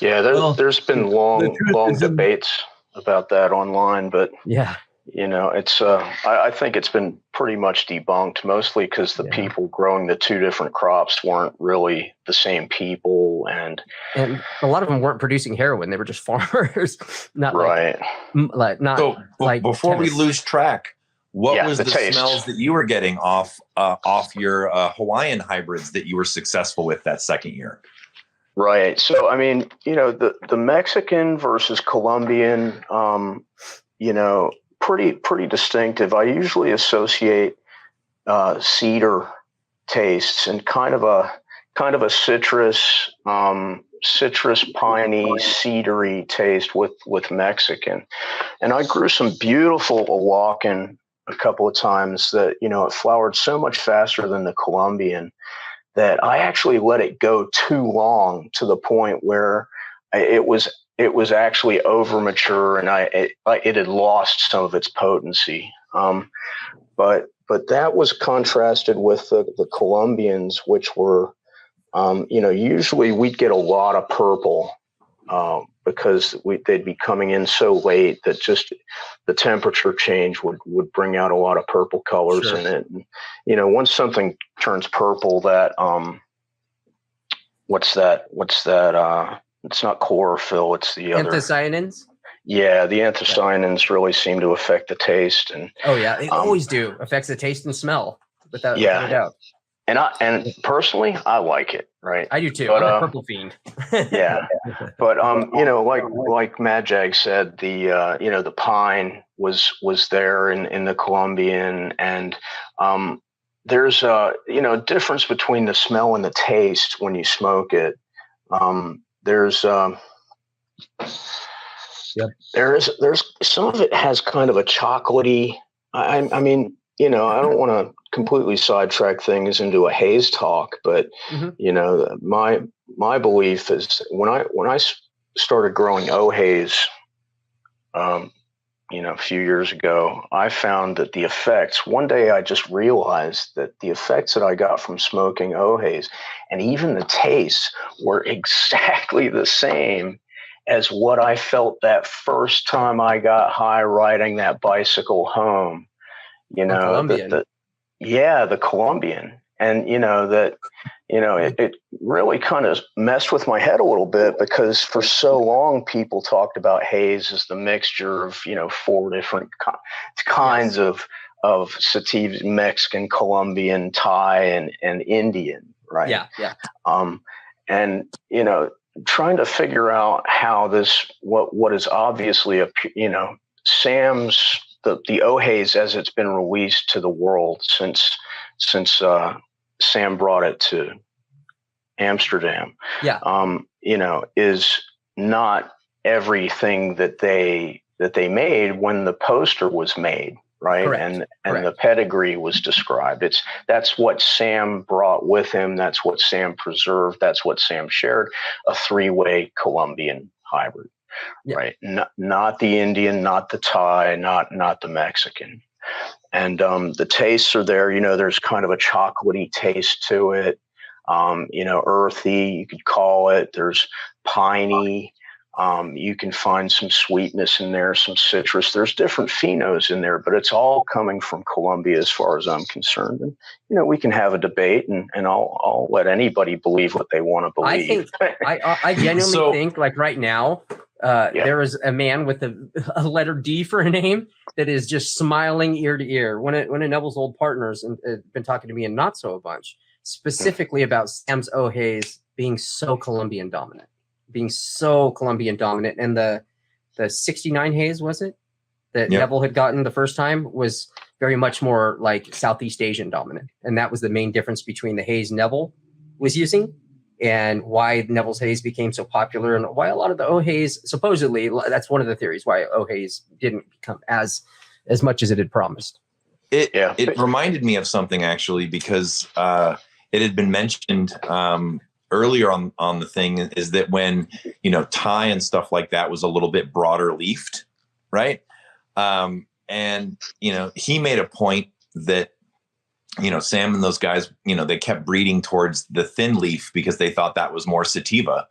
Yeah, there's been long debates about that online, but it's I think it's been pretty much debunked, mostly because the people growing the two different crops weren't really the same people, and a lot of them weren't producing heroin. They were just farmers, not right. Before we lose track, what was the smells that you were getting off your Hawaiian hybrids that you were successful with that second year? Right. So, I mean, the Mexican versus Colombian, pretty distinctive. I usually associate cedar tastes and kind of a citrus, piney, cedary taste with Mexican. And I grew some beautiful Oaxacan a couple of times that, it flowered so much faster than the Colombian that I actually let it go too long, to the point where it was actually over mature and it had lost some of its potency. But that was contrasted with the Colombians, which were, usually we'd get a lot of purple because they'd be coming in so late that just the temperature change would bring out a lot of purple colors in it. And, once something turns purple, that what's that? It's not chlorophyll. It's the other anthocyanins. Yeah, the anthocyanins really seem to affect the taste. And they always do. Affects the taste and smell, without a doubt. And personally, I like it. Right, I do too. I'm a purple fiend. Yeah, but like Madjag said, the pine was there in the Colombian, and there's a difference between the smell and the taste when you smoke it. There's some of it has kind of a chocolatey. I mean, I don't want to completely sidetrack things into a haze talk, but my belief is when I started growing haze, a few years ago, I found that the effects. One day, I just realized that the effects that I got from smoking haze, and even the tastes, were exactly the same as what I felt that first time I got high riding that bicycle home. The Colombian. And, it really kind of messed with my head a little bit, because for so long people talked about haze as the mixture of, 4 different kinds of sativas: Mexican, Colombian, Thai, and Indian. Right. Yeah. And, trying to figure out how what is obviously Sam's, the haze as it's been released to the world since Sam brought it to Amsterdam, is not everything that they made when the poster was made, right? Correct. And the pedigree was described. That's what Sam brought with him. That's what Sam preserved. That's what Sam shared. A 3-way Colombian hybrid. Yeah. Right. Not the Indian, not the Thai, not the Mexican. And the tastes are there. There's kind of a chocolatey taste to it. Earthy, you could call it. There's piney. You can find some sweetness in there, some citrus. There's different phenos in there, but it's all coming from Colombia as far as I'm concerned. And, we can have a debate, and I'll let anybody believe what they want to believe. I genuinely think, like right now, there is a man with a letter D for a name that is just smiling ear to ear. One of Neville's old partners and been talking to me and not so a bunch, specifically about Sam's O'Hays being so Colombian dominant, and the 69 haze, was it, that Neville had gotten the first time, was very much more like Southeast Asian dominant, and that was the main difference between the haze Neville was using and why Neville's haze became so popular, and why a lot of the O'Hays, supposedly, that's one of the theories why O'Hays didn't become as much as it had promised. It reminded me of something, actually, because it had been mentioned earlier on the thing, is that when, Thai and stuff like that was a little bit broader leafed, right? And, he made a point that, Sam and those guys, they kept breeding towards the thin leaf because they thought that was more sativa.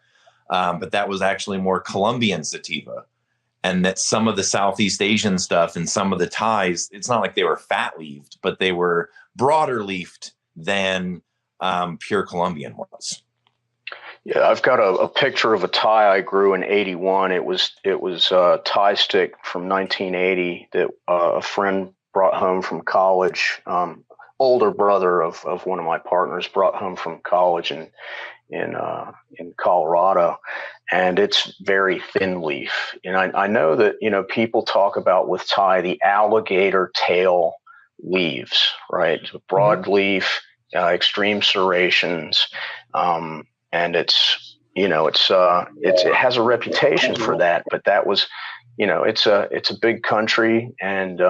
But that was actually more Colombian sativa. And that some of the Southeast Asian stuff and some of the Thais, it's not like they were fat leafed, but they were broader leafed than pure Colombian was. Yeah, I've got a picture of a Thai I grew in '81. It was a Thai stick from 1980 that a friend brought home from college. Older brother of one of my partners brought home from college in Colorado, and it's very thin leaf. And I know that people talk about with Thai the alligator tail leaves, right? Broad leaf, extreme serrations, and it has a reputation for that. But that was, it's a big country, and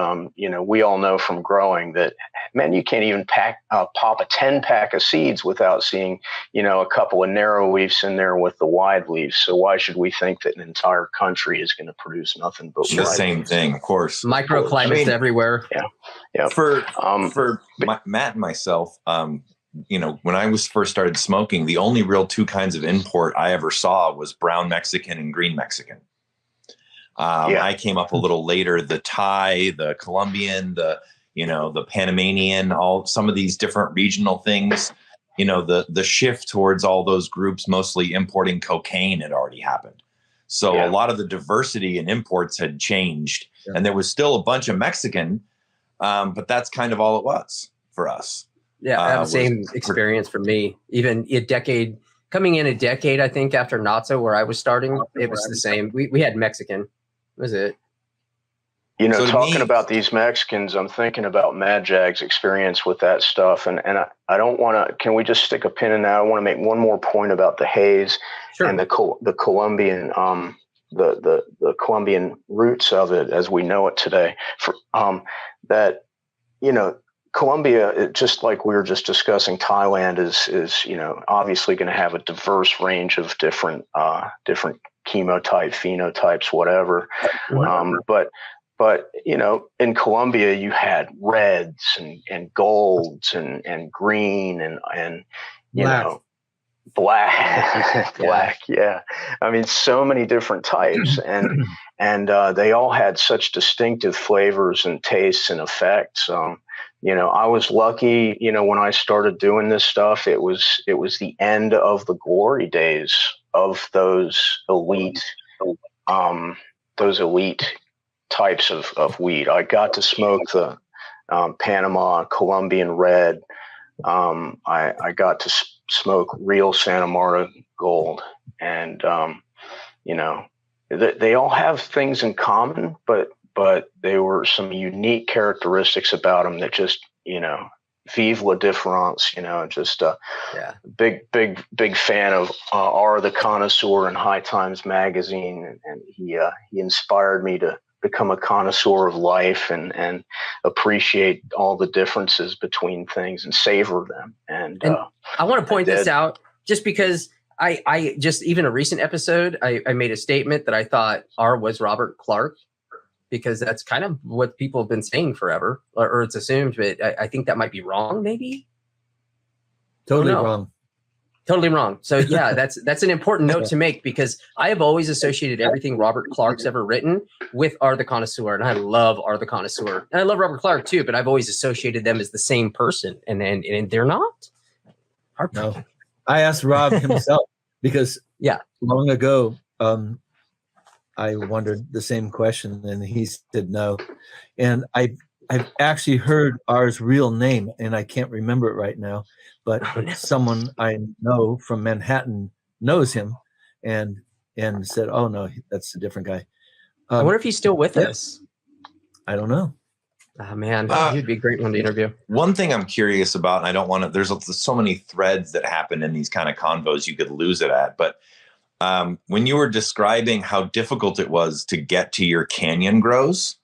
we all know from growing that, man, you can't even pop a 10-pack of seeds without seeing a couple of narrow leaves in there with the wide leaves. So why should we think that an entire country is going to produce nothing but the same thing? Of course, microclimates everywhere. Yeah. For Matt and myself, when I first started smoking, the only real two kinds of import I ever saw was brown Mexican and green Mexican. I came up a little later, the Thai, the Colombian, the Panamanian, some of these different regional things, the shift towards all those groups, mostly importing cocaine, had already happened. So a lot of the diversity in imports had changed, and there was still a bunch of Mexican, but that's kind of all it was for us. Yeah, I have the same experience for me. Even coming in a decade, I think, after Nazo, where I was starting, it was the same. We had Mexican. That was it. Talking about these Mexicans, I'm thinking about Madjag's experience with that stuff. And I don't want to, can we just stick a pin in that? I want to make one more point about the haze and the Colombian, the Colombian roots of it as we know it today. Colombia, just like we were just discussing, Thailand is obviously going to have a diverse range of different chemotype, phenotypes, whatever. But in Colombia, you had reds and golds and green and black. Yeah. I mean, so many different types, and they all had such distinctive flavors and tastes and effects. I was lucky, when I started doing this stuff, it was the end of the glory days of those elite types of weed. I got to smoke the Panama Colombian red. I got to smoke real Santa Marta gold, and they all have things in common, but there were some unique characteristics about them that just, vive la différence, just big fan of R. the Connoisseur and High Times magazine. And he inspired me to become a connoisseur of life and appreciate all the differences between things and savor them. And I want to point this out just because I just, even a recent episode, I made a statement that I thought R was Robert Clark, because that's kind of what people have been saying forever, or it's assumed, but I think that might be wrong, maybe? Totally wrong. Totally wrong. So yeah, that's an important note to make, because I have always associated everything Robert Clark's ever written with R. the Connoisseur, and I love R. the Connoisseur. And I love Robert Clark too, but I've always associated them as the same person, and they're not. No. I asked Rob himself because long ago, I wondered the same question, and he said no. And I've actually heard ours real name, and I can't remember it right now, but someone I know from Manhattan knows him and said, oh no, that's a different guy. I wonder if he's still with us. I don't know. Oh man, he'd be a great one to interview. One thing I'm curious about, and I don't want to, there's so many threads that happen in these kind of convos, you could lose it at, but when you were describing how difficult it was to get to your canyon grows,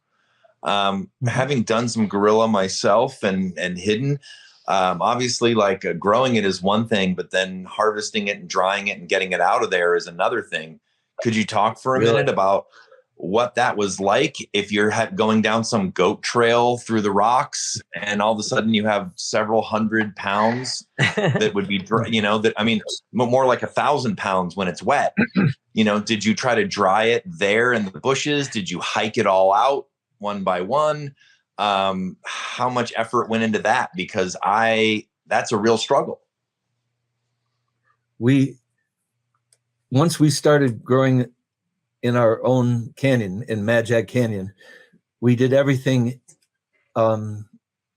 having done some guerrilla myself and hidden, obviously like growing it is one thing, but then harvesting it and drying it and getting it out of there is another thing. Could you talk for a minute about what that was like if you're going down some goat trail through the rocks and all of a sudden you have several 100 pounds that would be, that, I mean, more like 1,000 pounds when it's wet, did you try to dry it there in the bushes? Did you hike it all out one by one? How much effort went into that? Because that's a real struggle. Once we started growing in our own canyon, in Madjag Canyon, we did everything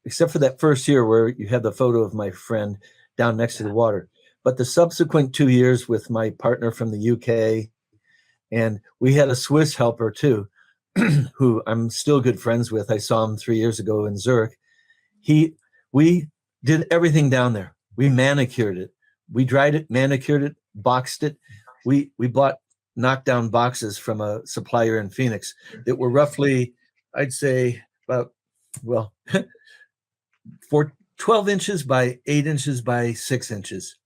except for that first year where you had the photo of my friend down next to the water. But the subsequent 2 years with my partner from the UK, and we had a Swiss helper too, who I'm still good friends with. I saw him 3 years ago in Zurich. We did everything down there. We manicured it. We dried it, manicured it, boxed it. We bought knockdown boxes from a supplier in Phoenix that were roughly, I'd say about, 12 inches by 8 inches by 6 inches.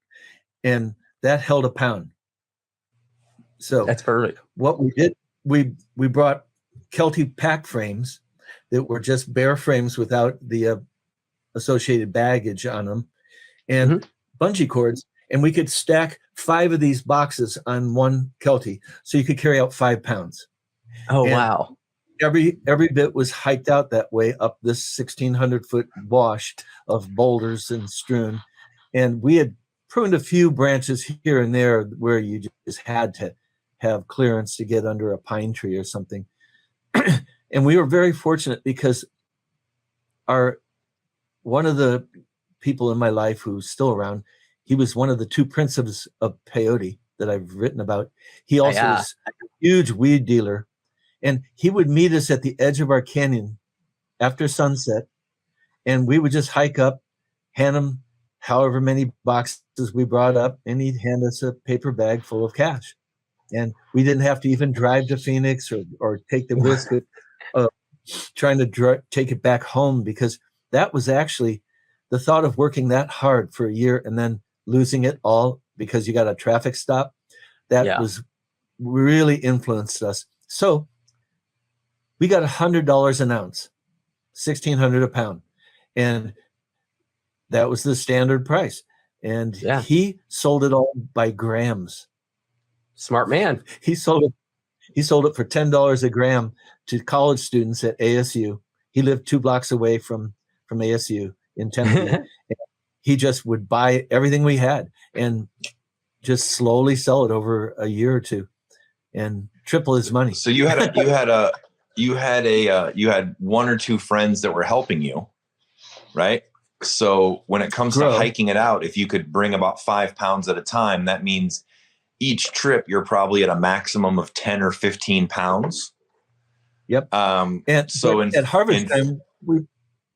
And that held a pound. So that's perfect. What we did, we brought Kelty pack frames that were just bare frames without the associated baggage on them, and bungee cords, and we could stack 5 of these boxes on one Kelty, so you could carry out 5 pounds. Oh, and wow. Every bit was hiked out that way up this 1,600-foot wash of boulders and strewn. And we had pruned a few branches here and there where you just had to have clearance to get under a pine tree or something. And we were very fortunate because one of the people in my life who's still around, he was one of the 2 princes of peyote that I've written about. He also was a huge weed dealer, and he would meet us at the edge of our canyon after sunset, and we would just hike up, hand him however many boxes we brought up, and he'd hand us a paper bag full of cash. And we didn't have to even drive to Phoenix or take the risk of trying to take it back home, because that was actually the thought of working that hard for a year and then losing it all because you got a traffic stop. That was really influenced us. So we got $100 an ounce, $1,600 a pound. And that was the standard price. And he sold it all by grams. Smart man. He sold it for $10 a gram to college students at ASU. He lived 2 blocks away from ASU in Tempe. He just would buy everything we had and just slowly sell it over a year or two and triple his money. So you had 1 or 2 friends that were helping you, right? So when it comes to hiking it out, if you could bring about 5 pounds at a time, that means each trip you're probably at a maximum of 10 or 15 pounds. Yep. And so at harvest time,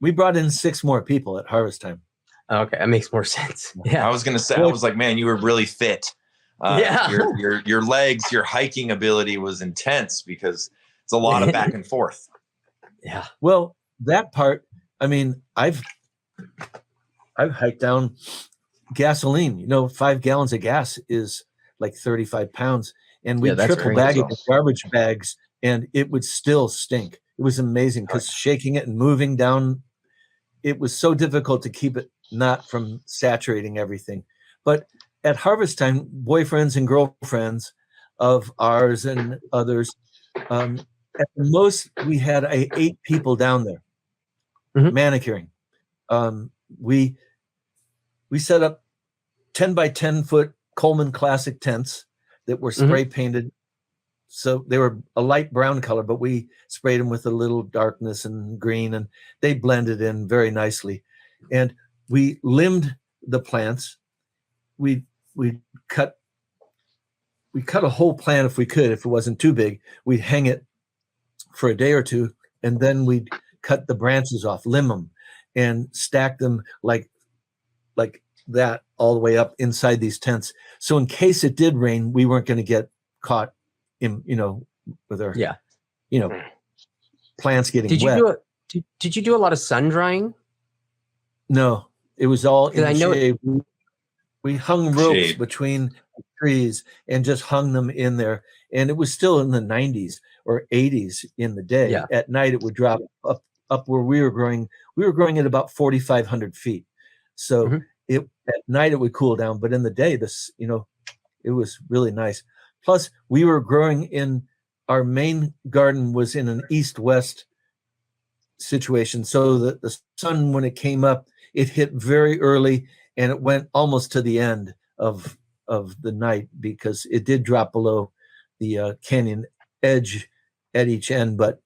we brought in 6 more people at harvest time. Okay, that makes more sense. Yeah, I was gonna say, I was like, man, you were really fit. Your legs, your hiking ability was intense because it's a lot of back and forth. Yeah. Well, that part, I mean, I've hiked down gasoline. 5 gallons of gas is like 35 pounds, and we triple bag it with garbage bags, and it would still stink. It was amazing because shaking it and moving down, it was so difficult to keep it not from saturating everything. But at harvest time, boyfriends and girlfriends of ours and others, at the most we had 8 people down there manicuring. We set up 10 by 10 foot Coleman Classic tents that were spray painted So they were a light brown color, but we sprayed them with a little darkness and green, and they blended in very nicely. And we limbed the plants. We cut a whole plant if we could, if it wasn't too big. We'd hang it for a day or two, and then we'd cut the branches off, limb them, and stack them like that all the way up inside these tents. So in case it did rain, we weren't going to get caught in, with our, plants getting wet. Did you do a lot of sun drying? No, it was all in I know shade. We hung ropes between trees and just hung them in there. And it was still in the 90s or 80s in the day. Yeah. At night, it would drop up where we were growing. We were growing at about 4,500 feet. So at night it would cool down, but in the day, it was really nice. Plus, we were growing in our main garden was in an east-west situation, so that the sun, when it came up, it hit very early, and it went almost to the end of the night because it did drop below the canyon edge at each end. But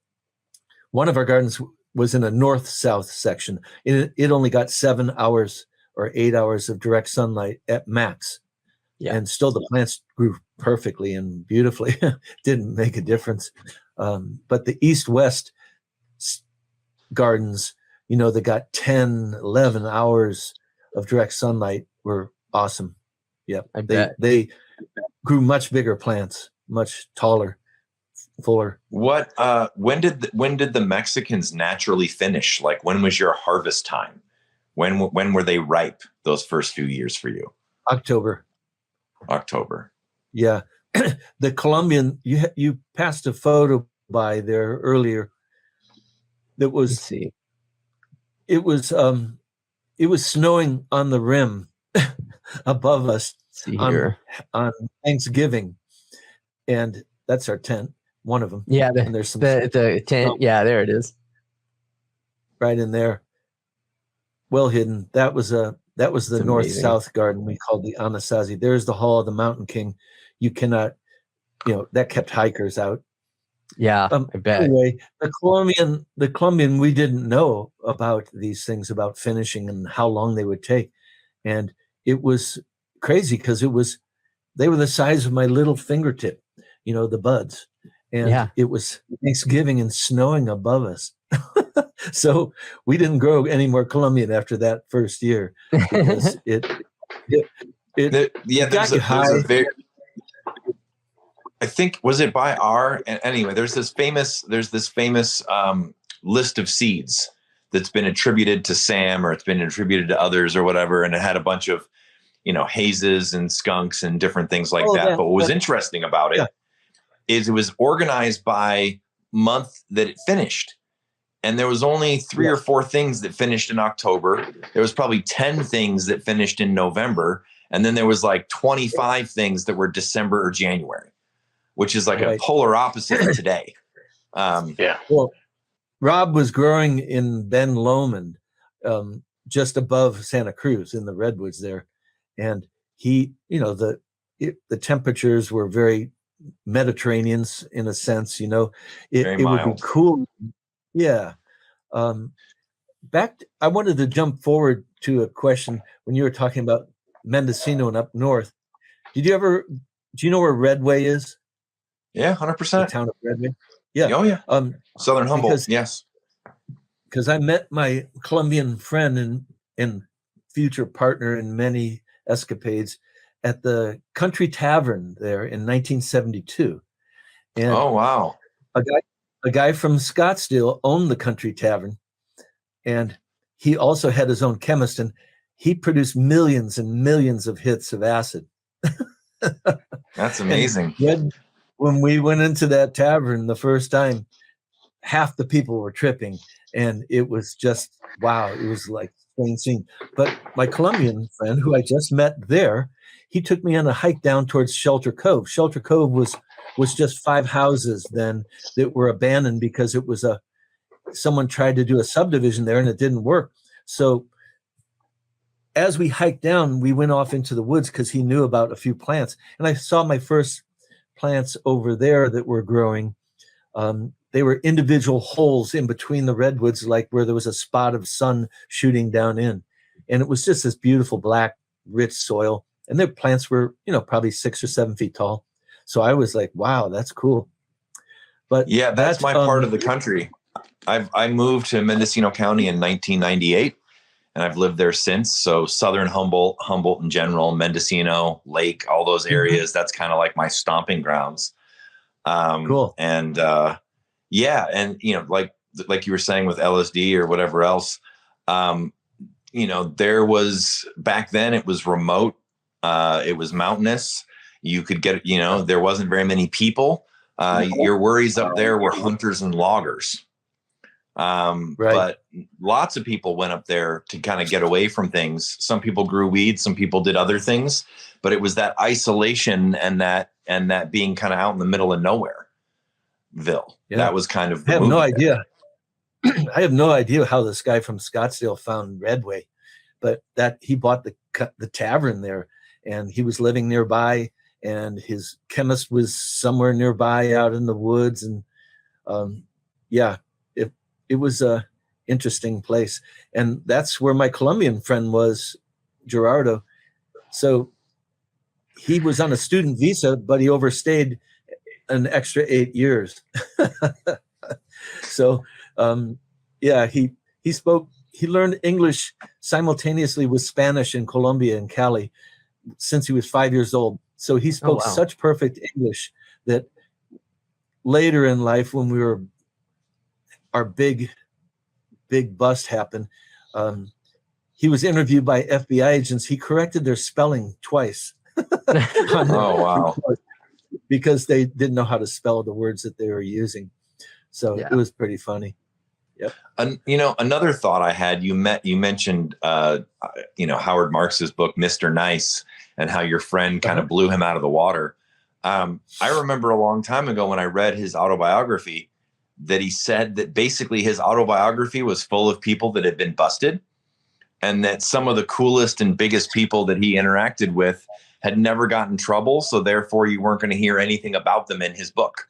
one of our gardens was in a north-south section. It only got 7 hours or 8 hours of direct sunlight at max. Yeah. And still the plants grew perfectly and beautifully. Didn't make a difference. But the east-west gardens, that got 10, 11 hours of direct sunlight were awesome. Yeah. They grew much bigger plants, much taller, fuller. What when did the Mexicans naturally finish? Like, when was your harvest time? When were they ripe those first few years for you? October. Yeah. The Colombian, you passed a photo by there earlier. That was, it was snowing on the rim above us on Thanksgiving. And that's our tent, one of them. Yeah. And there's some the tent. Yeah, there it is. Right in there. Well hidden. That was the north-south garden we called the Anasazi. There's the Hall of the Mountain King. You cannot, that kept hikers out. Yeah, I bet. Anyway, the Colombian, we didn't know about these things, about finishing and how long they would take. And it was crazy because they were the size of my little fingertip, the buds. And it was Thanksgiving and snowing above us. So we didn't grow any more Colombian after that first year because there's a very, I think, was it by R? Anyway, there's this famous list of seeds that's been attributed to Sam, or it's been attributed to others or whatever. And it had a bunch of, hazes and skunks and different things like that. Yeah, but what was interesting about it is it was organized by month that it finished. And there was only 3 or 4 things that finished in October. There was probably 10 things that finished in November. And then there was like 25 things that were December or January, which is like a polar opposite of today. Well, Rob was growing in Ben Lomond, just above Santa Cruz in the redwoods there. And he, the temperatures were very Mediterranean in a sense, it would be cool. Yeah. I wanted to jump forward to a question when you were talking about Mendocino and up north. Do you know where Redway is? Yeah, 100%. The town of Redway. Yeah. Oh yeah. Southern Humboldt. Yes. Because I met my Colombian friend and future partner in many escapades at the Country Tavern there in 1972. And oh wow. A guy from Scottsdale owned the Country Tavern, and he also had his own chemist, and he produced millions and millions of hits of acid. That's amazing. When we went into that tavern the first time, half the people were tripping, and it was just, wow, it was like a strange scene. But my Colombian friend, who I just met there, he took me on a hike down towards Shelter Cove. Shelter Cove was just 5 houses then that were abandoned because it was someone tried to do a subdivision there and it didn't work. So as we hiked down, we went off into the woods because he knew about a few plants, and I saw my first plants over there that were growing, they were individual holes in between the redwoods, like where there was a spot of sun shooting down in. And it was just this beautiful black, rich soil. And their plants were, probably 6 or 7 feet tall. So I was like, wow, that's cool. But yeah, that's my part of the country. I moved to Mendocino County in 1998, and I've lived there since. So Southern Humboldt in general, Mendocino, Lake, all those areas, that's kind of like my stomping grounds. Cool. And yeah, and like you were saying with LSD or whatever else, there was, back then it was remote, it was mountainous. You could get, there wasn't very many people. Your worries up there were hunters and loggers. Right. But lots of people went up there to kind of get away from things. Some people grew weeds, some people did other things, but it was that isolation and that being kind of out in the middle of nowhereville. Yeah. That was kind of, I have no idea. I have no idea how this guy from Scottsdale found Redway, but that he bought the tavern there, and he was living nearby, and his chemist was somewhere nearby out in the woods. And it was a interesting place. And that's where my Colombian friend was, Gerardo. So he was on a student visa, but he overstayed an extra 8 years. So he learned English simultaneously with Spanish in Colombia and Cali since he was 5 years old. So he spoke such perfect English that later in life, when our big bust happened, he was interviewed by FBI agents. He corrected their spelling twice. Oh, wow. Because they didn't know how to spell the words that they were using. So it was pretty funny. Yep. Another thought I had, you mentioned, Howard Marks's book, Mr. Nice, and how your friend kind of blew him out of the water. I remember a long time ago when I read his autobiography that he said that basically his autobiography was full of people that had been busted, and that some of the coolest and biggest people that he interacted with had never gotten in trouble. So therefore you weren't going to hear anything about them in his book,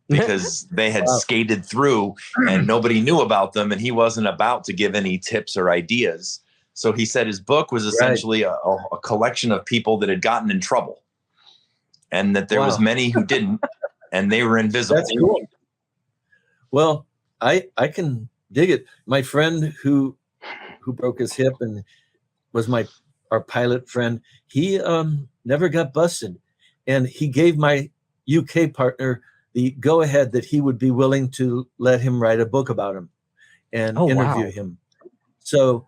because they had skated through and nobody knew about them, and he wasn't about to give any tips or ideas. So he said his book was essentially a collection of people that had gotten in trouble, and that there was many who didn't, and they were invisible. That's cool. Well, I can dig it. My friend who broke his hip and was our pilot friend, he never got busted, and he gave my UK partner the go ahead that he would be willing to let him write a book about him and interview him. So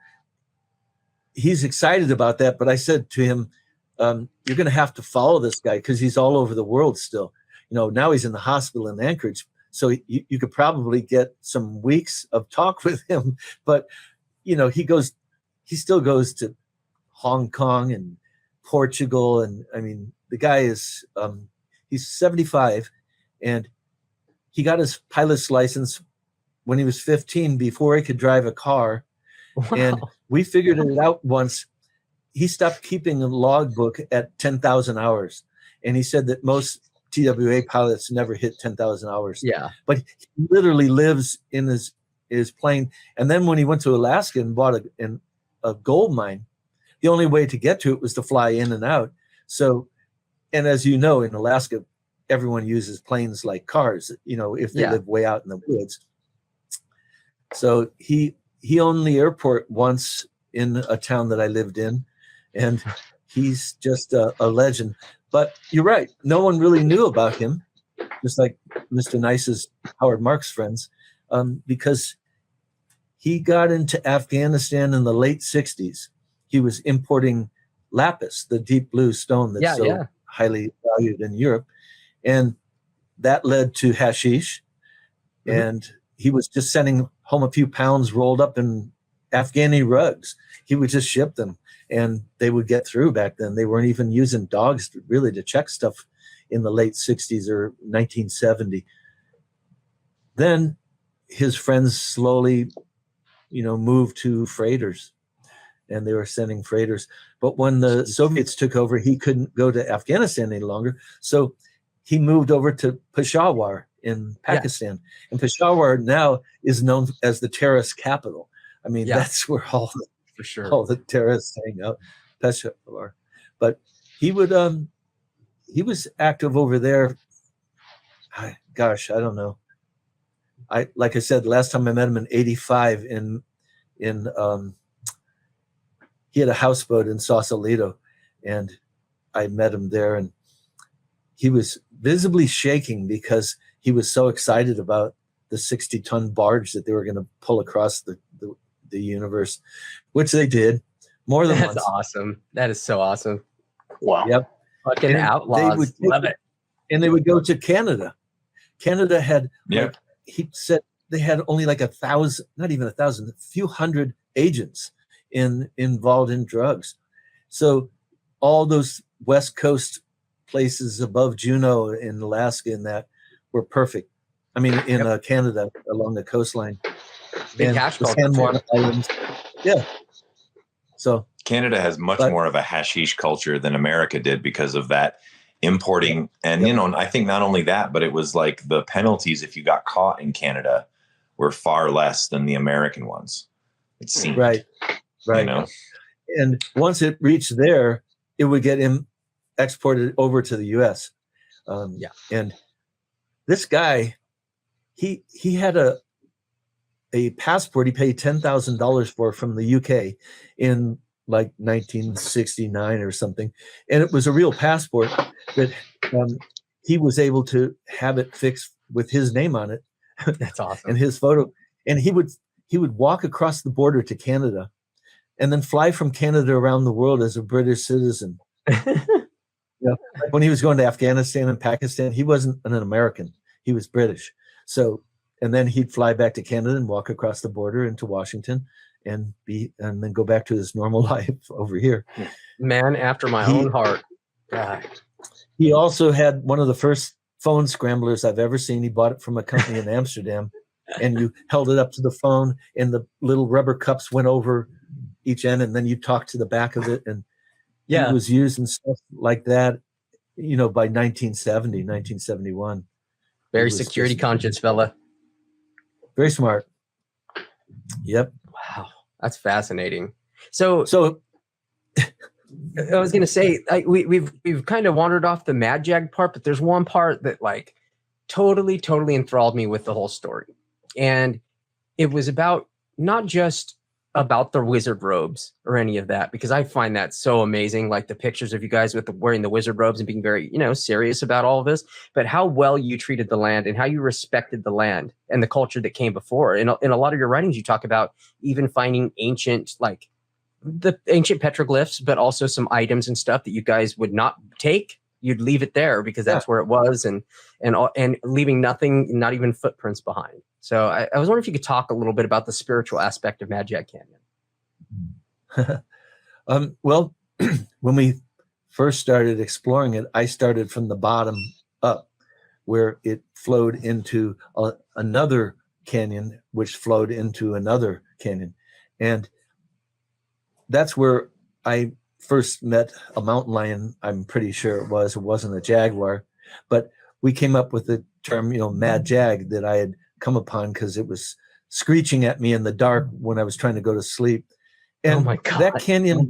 he's excited about that. But I said to him, you're going to have to follow this guy, because he's all over the world still. Now he's in the hospital in Anchorage. So you could probably get some weeks of talk with him. But, he still goes to Hong Kong and Portugal. And I mean, the guy is, he's 75, and he got his pilot's license when he was 15 before he could drive a car. Wow. And we figured it out once. He stopped keeping a logbook at 10,000 hours. And he said that most TWA pilots never hit 10,000 hours. Yeah. But he literally lives in his plane. And then when he went to Alaska and bought a gold mine, the only way to get to it was to fly in and out. So, and as you know, in Alaska, everyone uses planes like cars, if they live way out in the woods. So he owned the airport once in a town that I lived in, and he's just a legend. But you're right. No one really knew about him, just like Mr. Nice's Howard Marks friends, because he got into Afghanistan in the late 60s. He was importing lapis, the deep blue stone that's highly valued in Europe. And that led to hashish. Mm-hmm. And he was just sending home a few pounds rolled up in Afghani rugs. He would just ship them, and they would get through back then. They weren't even using dogs to check stuff in the late 60s or 1970. Then his friends slowly, moved to freighters, and they were sending freighters. But when the Soviets took over, he couldn't go to Afghanistan any longer. So he moved over to Peshawar in Pakistan. And Peshawar now is known as the terrorist capital. I mean, that's where all the terrorists hang out, Peshawar. But he was active over there. Gosh, I don't know. Like I said, last time I met him in '85 in he had a houseboat in Sausalito, and I met him there, and he was visibly shaking because he was so excited about the 60-ton barge that they were going to pull across the universe, which they did more than once. That's awesome. That is so awesome. Wow. Yep. Fucking outlaws. Love it. And they would go to Canada. Canada had, he said they had only like 1,000, not even 1,000, a few hundred agents involved in drugs. So all those West Coast places above Juneau in Alaska and that were perfect. I mean, in Canada along the coastline. Big hash culture. San Juan Islands. Yeah. So Canada has much more of a hashish culture than America did because of that importing. And, I think not only that, but it was like the penalties if you got caught in Canada were far less than the American ones. It seemed. Right. And once it reached there, it would get exported over to the U.S. And this guy, he had a passport he paid $10,000 for from the UK in like 1969 or something. And it was a real passport that he was able to have it fixed with his name on it. That's awesome. And his photo. And he would walk across the border to Canada and then fly from Canada around the world as a British citizen. Like when he was going to Afghanistan and Pakistan, he wasn't an American. He was British. So, and then he'd fly back to Canada and walk across the border into Washington and then go back to his normal life over here. Man after my own heart. God. He also had one of the first phone scramblers I've ever seen. He bought it from a company in Amsterdam, and you held it up to the phone and the little rubber cups went over each end, and then you talked to the back of it. And it was used and stuff like that, by 1970, 1971. Very security conscious fella. Very smart. Yep. Wow. That's fascinating. So I was going to say, we've kind of wandered off the Madjag part, but there's one part that totally enthralled me with the whole story. And it was about not just about the wizard robes or any of that, because I find that so amazing, like the pictures of you guys with wearing the wizard robes and being very, serious about all of this, but how well you treated the land and how you respected the land and the culture that came before. In a lot of your writings, you talk about even finding ancient, the ancient petroglyphs, but also some items and stuff that you guys would not take. You'd leave it there because that's where it was, and leaving nothing, not even footprints behind. So I was wondering if you could talk a little bit about the spiritual aspect of Madjag Canyon. Well, when we first started exploring it, I started from the bottom up, where it flowed into another canyon, which flowed into another canyon, and that's where I first met a mountain lion. I'm pretty sure it wasn't a jaguar, but we came up with the term, Madjag, that I had come upon because it was screeching at me in the dark when I was trying to go to sleep. And that canyon,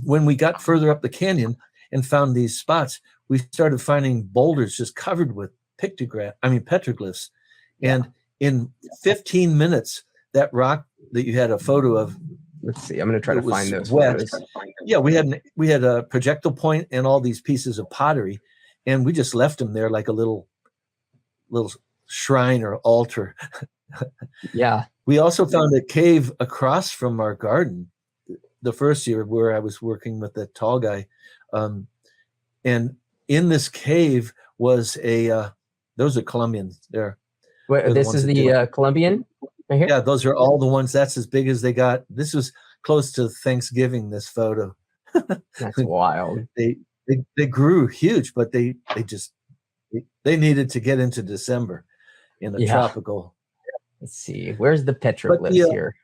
when we got further up the canyon and found these spots, we started finding boulders just covered with petroglyphs. And in 15 minutes, that rock that you had a photo of, let's see, I'm going to try to find those. Yeah, we had a projectile point and all these pieces of pottery, and we just left them there like a little shrine or altar. Yeah. We also found a cave across from our garden the first year where I was working with the tall guy. And in this cave was those are Colombians there. Wait, this is the Colombian right here? Yeah, those are all the ones. That's as big as they got. This was close to Thanksgiving, this photo. That's wild. They grew huge, but they needed to get into December in the tropical. Let's see. Where's the petroglyphs here?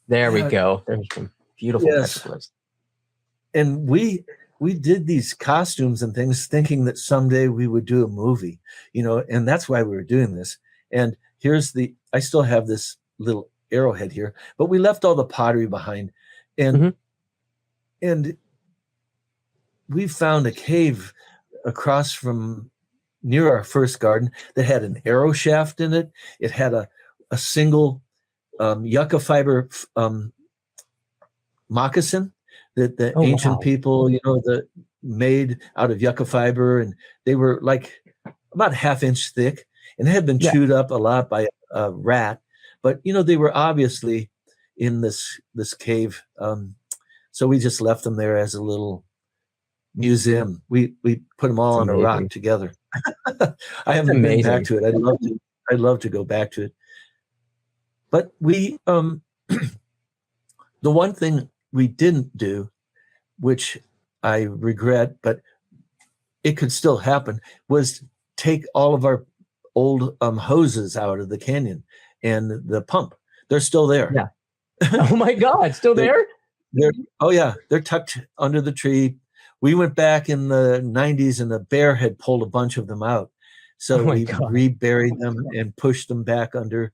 There we go. There's some beautiful petroglyphs. And we we did these costumes and things thinking that someday we would do a movie, and that's why we were doing this. And I still have this little arrowhead here, but we left all the pottery behind, and we found a cave across from near our first garden that had an arrow shaft in it. It had a single yucca fiber moccasin that the ancient people, that made out of yucca fiber, and they were like about ½ inch thick, and it had been chewed up a lot by a rat, but they were obviously in this cave. So we just left them there as a little museum. We put them all on a rock together. I haven't been back to it. I'd love to go back to it. But we the one thing we didn't do, which I regret, but it could still happen, was take all of our old hoses out of the canyon and the pump. They're still there. Yeah. Oh my God, still there? They're tucked under the tree. We went back in the 90s and a bear had pulled a bunch of them out. So we reburied them and pushed them back under.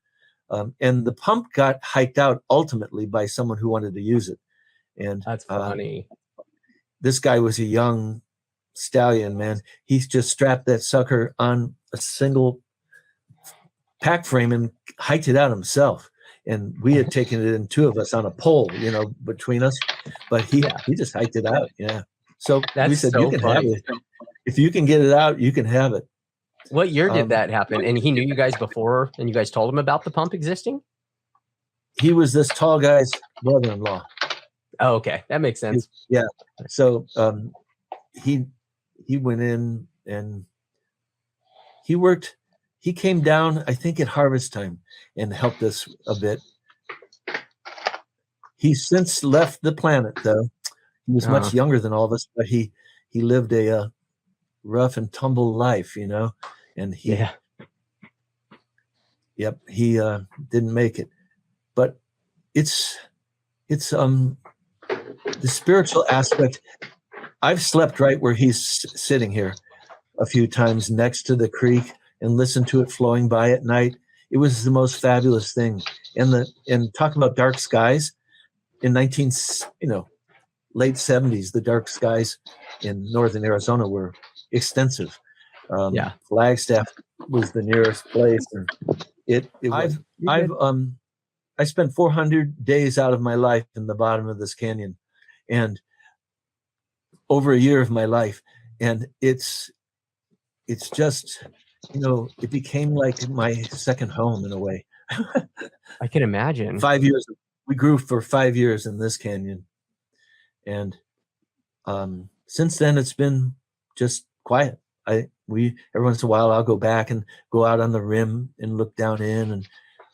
And the pump got hiked out ultimately by someone who wanted to use it. And that's funny. This guy was a young stallion, man. He just strapped that sucker on a single pack frame and hiked it out himself. And we had taken it in two of us on a pole, between us. But he just hiked it out. Yeah. So we said, you can have it. If you can get it out, you can have it. What year did that happen? And he knew you guys before, and you guys told him about the pump existing? He was this tall guy's brother-in-law. Oh, okay. That makes sense. Yeah. So he went in and he came down, I think at harvest time, and helped us a bit. He's since left the planet, though. He was much younger than all of us, but he lived a rough and tumble life, and he didn't make it. But it's the spiritual aspect. I've slept right where he's sitting here a few times next to the creek and listened to it flowing by at night. It was the most fabulous thing. And talk about dark skies in late 70s, the dark skies in northern Arizona were extensive. Flagstaff was the nearest place. And I spent 400 days out of my life in the bottom of this canyon, and over a year of my life. And it's just, it became like my second home in a way. I can imagine. 5 years. We grew for 5 years in this canyon. And since then, it's been just quiet. Every once in a while, I'll go back and go out on the rim and look down in.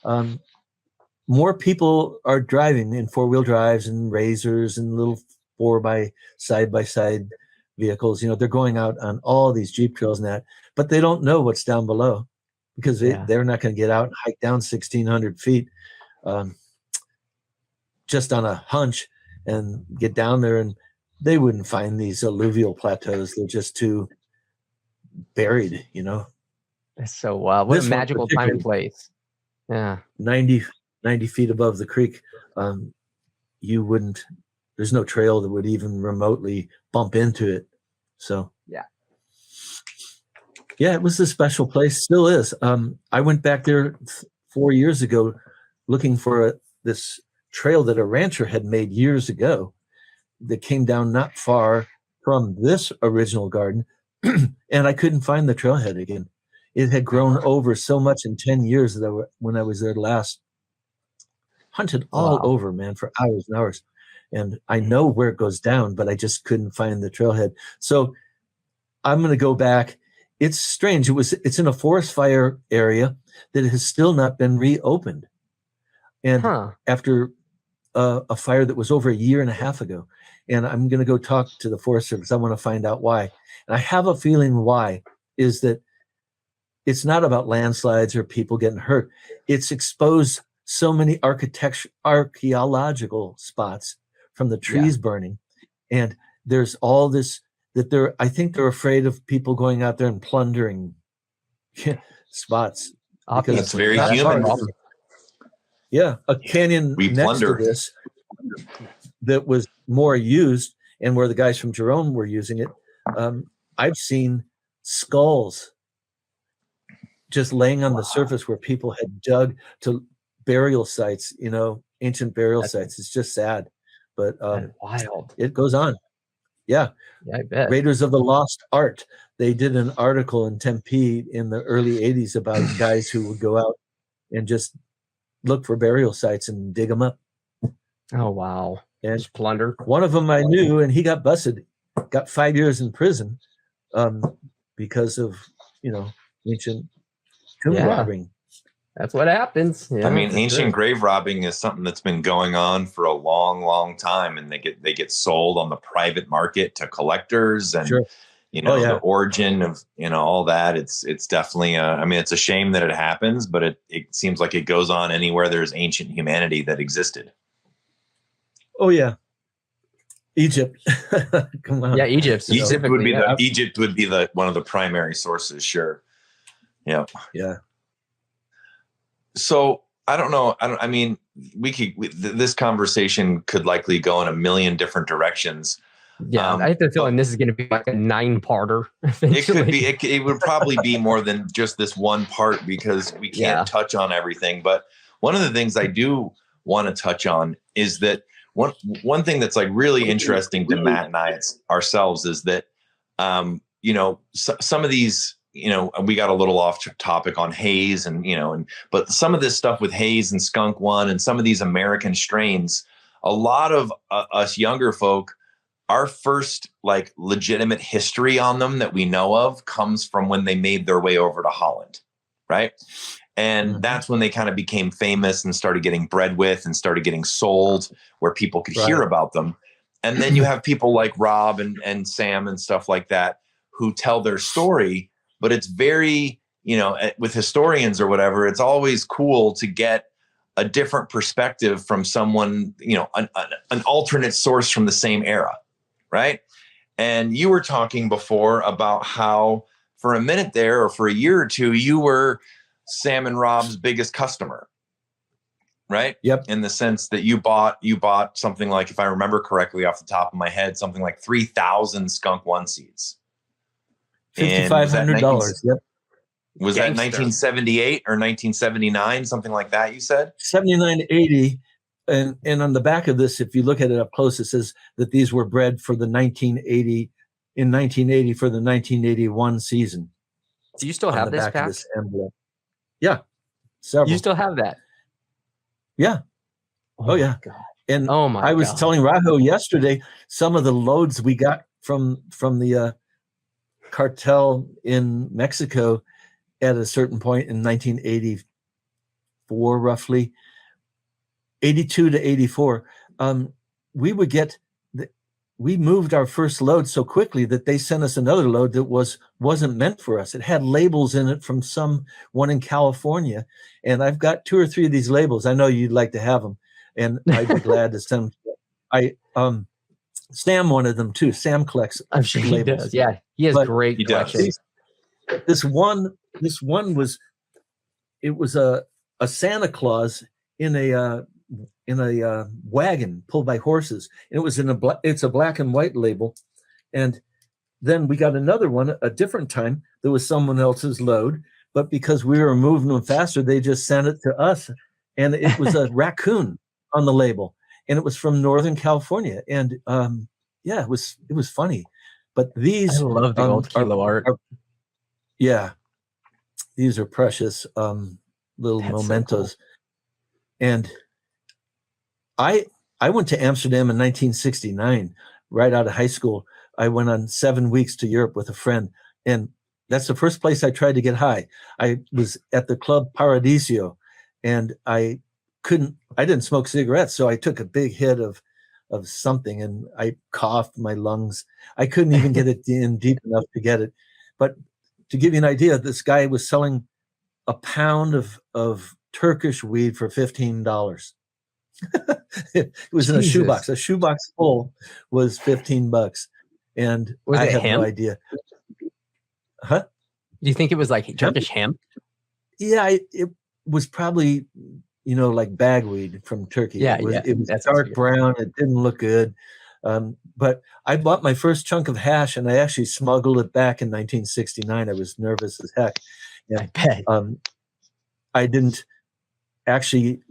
And more people are driving in 4-wheel drives and razors and little side-by-side vehicles. They're going out on all these Jeep trails and that, but they don't know what's down below because they're not going to get out and hike down 1,600 feet just on a hunch and get down there, and they wouldn't find these alluvial plateaus. They're just too buried, That's so wild. What a magical time and place. Yeah. 90 feet above the creek. There's no trail that would even remotely bump into it. So it was a special place. Still is. I went back there 4 years ago looking for this trail that a rancher had made years ago that came down not far from this original garden. And I couldn't find the trailhead again. It had grown over so much in 10 years that when I was there last, hunted all over, man, for hours and hours. And I know where it goes down, but I just couldn't find the trailhead. So I'm going to go back. It's strange. It's in a forest fire area that has still not been reopened. And after a fire that was over a year and a half ago. And I'm going to go talk to the Forest Service. I want to find out why. And I have a feeling why is that it's not about landslides or people getting hurt. It's exposed so many archaeological spots from the trees burning. And there's all this that I think they're afraid of people going out there and plundering spots. Obviously, that's very human. Yeah, a canyon we next plunder. to this that was more used, and where the guys from Jerome were using it, I've seen skulls just laying on the surface where people had dug to burial sites, ancient burial sites. It's just sad, but wild. It goes on. Yeah, I bet. Raiders of the Lost Art. They did an article in Tempe in the early 80s about guys who would go out and just look for burial sites and dig them up. Oh, wow. And just plunder. One of them I knew, and he got busted, got 5 years in prison because of, ancient tomb robbing. That's what happens. I mean, ancient grave robbing is something that's been going on for a long, long time, and they get sold on the private market to collectors, and the origin of all that. It's definitely it's a shame that it happens, but it seems like it goes on anywhere there's ancient humanity that existed. Oh yeah, Egypt. Come on. Yeah, Egypt. Egypt would be the one of the primary sources. Sure. Yeah. Yeah. So I don't know. This conversation could likely go in a million different directions. Yeah, I have the feeling this is going to be like a 9-parter. It could be. It would probably be more than just this one part because we can't touch on everything. But one of the things I do want to touch on is that one thing that's like really interesting to Matt and I ourselves is that some of these. We got a little off topic on haze but some of this stuff with haze and skunk one and some of these American strains, a lot of us younger folk, our first like legitimate history on them that we know of comes from when they made their way over to Holland. Right. And that's when they kind of became famous and started getting bred with and started getting sold where people could hear about them. And then you have people like Rob and Sam and stuff like that who tell their story. But it's very, with historians or whatever, it's always cool to get a different perspective from someone, an alternate source from the same era, right? And you were talking before about how for a minute there or for a year or two, you were Sam and Rob's biggest customer, right? Yep. In the sense that you bought something like, if I remember correctly off the top of my head, something like 3,000 skunk one seeds. $5,500. Yep. Was that 1978 or 1979, something like that? You said 79.80, and on the back of this, if you look at it up close, it says that these were bred for the 1980 for the 1981 season. Do you still have this pack? This envelope. Yeah, several. You still have that? Yeah. Oh yeah. God. And I was telling Raho yesterday some of the loads we got from the cartel in Mexico at a certain point in 1984, roughly 82 to 84. We moved our first load so quickly that they sent us another load that wasn't meant for us. It had labels in it from someone in California, and I've got 2 or 3 of these labels. I know you'd like to have them, and I'd be glad to send them. Sam wanted them too. Sam collects. I'm sure he does. Yeah, he has great collections. This one was a Santa Claus in a wagon pulled by horses. And it was it's a black and white label. And then we got another one a different time that was someone else's load, but because we were moving them faster, they just sent it to us, and it was a raccoon on the label. And it was from Northern California, and it was funny. But these, I love the old kilo art. These are precious little mementos. So cool. And I went to Amsterdam in 1969, right out of high school. I went on 7 weeks to Europe with a friend, and that's the first place I tried to get high. I was at the Club Paradiso, and I didn't smoke cigarettes, so I took a big hit of something, and I coughed my lungs. I couldn't even get it in deep enough to get it. But to give you an idea, this guy was selling a pound of Turkish weed for $15. It was in a shoebox. A shoebox full was $15. and Was I it have hemp? no idea. Huh? Do you think it was like Turkish hemp? Yeah, it was probably, like bagweed from Turkey. Yeah, It was that's dark brown. It didn't look good. But I bought my first chunk of hash, and I actually smuggled it back in 1969. I was nervous as heck. I bet. I didn't actually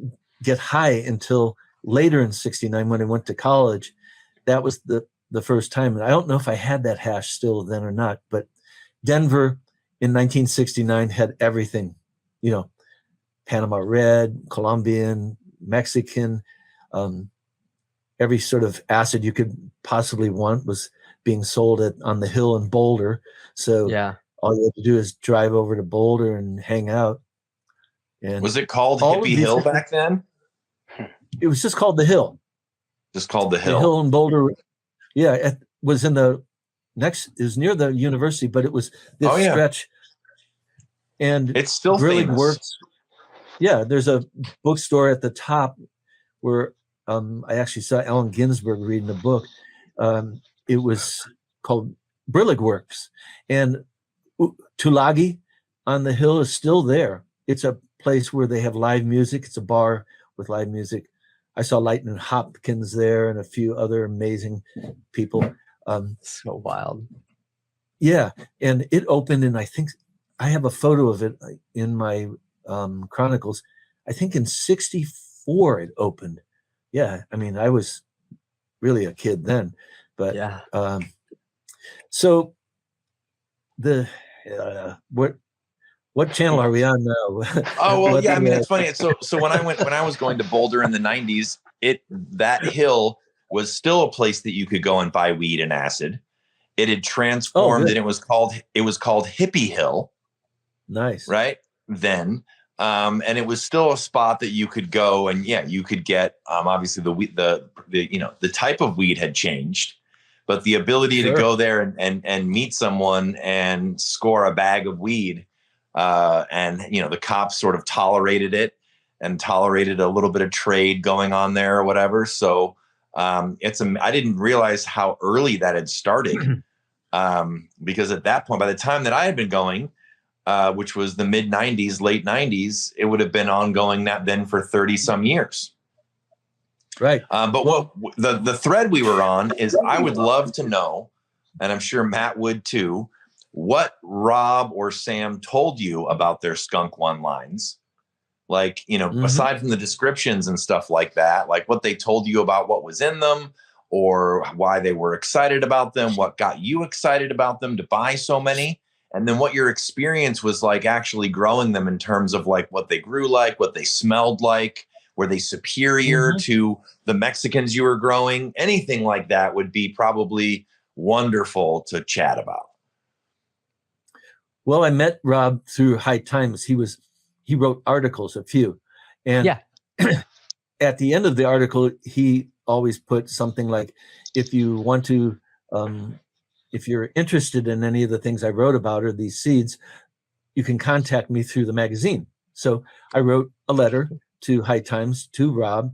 get high until later in 69 when I went to college. That was the first time. And I don't know if I had that hash still then or not, but Denver in 1969 had everything, Panama Red, Colombian, Mexican, every sort of acid you could possibly want was being sold on the hill in Boulder. So all you had to do is drive over to Boulder and hang out. And was it called Hippie Hill back then? It was just called the Hill. Just called the Hill. The Hill in Boulder. Yeah, it was in the next. It was near the university, but it was this stretch. And it's still really famous. Works. Yeah, there's a bookstore at the top where I actually saw Allen Ginsberg reading a book. It was called Brillig Works, and Tulagi on the Hill is still there. It's a place where they have live music. It's a bar with live music. I saw Lightning Hopkins there and a few other amazing people. So wild. Yeah, and it opened, and I think I have a photo of it in my chronicles. I think in '64 it opened. Yeah, I mean, I was really a kid then, but so the what channel are we on now? Oh well, yeah. I mean, it's funny. So when I was going to Boulder in the '90s, that hill was still a place that you could go and buy weed and acid. It had transformed, and it was called Hippie Hill. Nice, right then. And it was still a spot that you could go and you could get obviously the type of weed had changed, but the ability to go there and meet someone and score a bag of weed, and the cops sort of tolerated it and tolerated a little bit of trade going on there or whatever. So I didn't realize how early that had started, because at that point, by the time that I had been going, which was the mid 90s, late 90s, it would have been ongoing then for 30 some years. Right. But what the thread we were on is, I would love to know, and I'm sure Matt would too, what Rob or Sam told you about their Skunk One lines. Like, aside from the descriptions and stuff like that, like what they told you about what was in them, or why they were excited about them, what got you excited about them to buy so many. And then what your experience was like actually growing them, in terms of like what they grew like, what they smelled like, were they superior to the Mexicans you were growing? Anything like that would be probably wonderful to chat about. Well, I met Rob through High Times. He wrote articles, a few. And at the end of the article, he always put something like, if you want to, if you're interested in any of the things I wrote about or these seeds, you can contact me through the magazine. So I wrote a letter to High Times to Rob,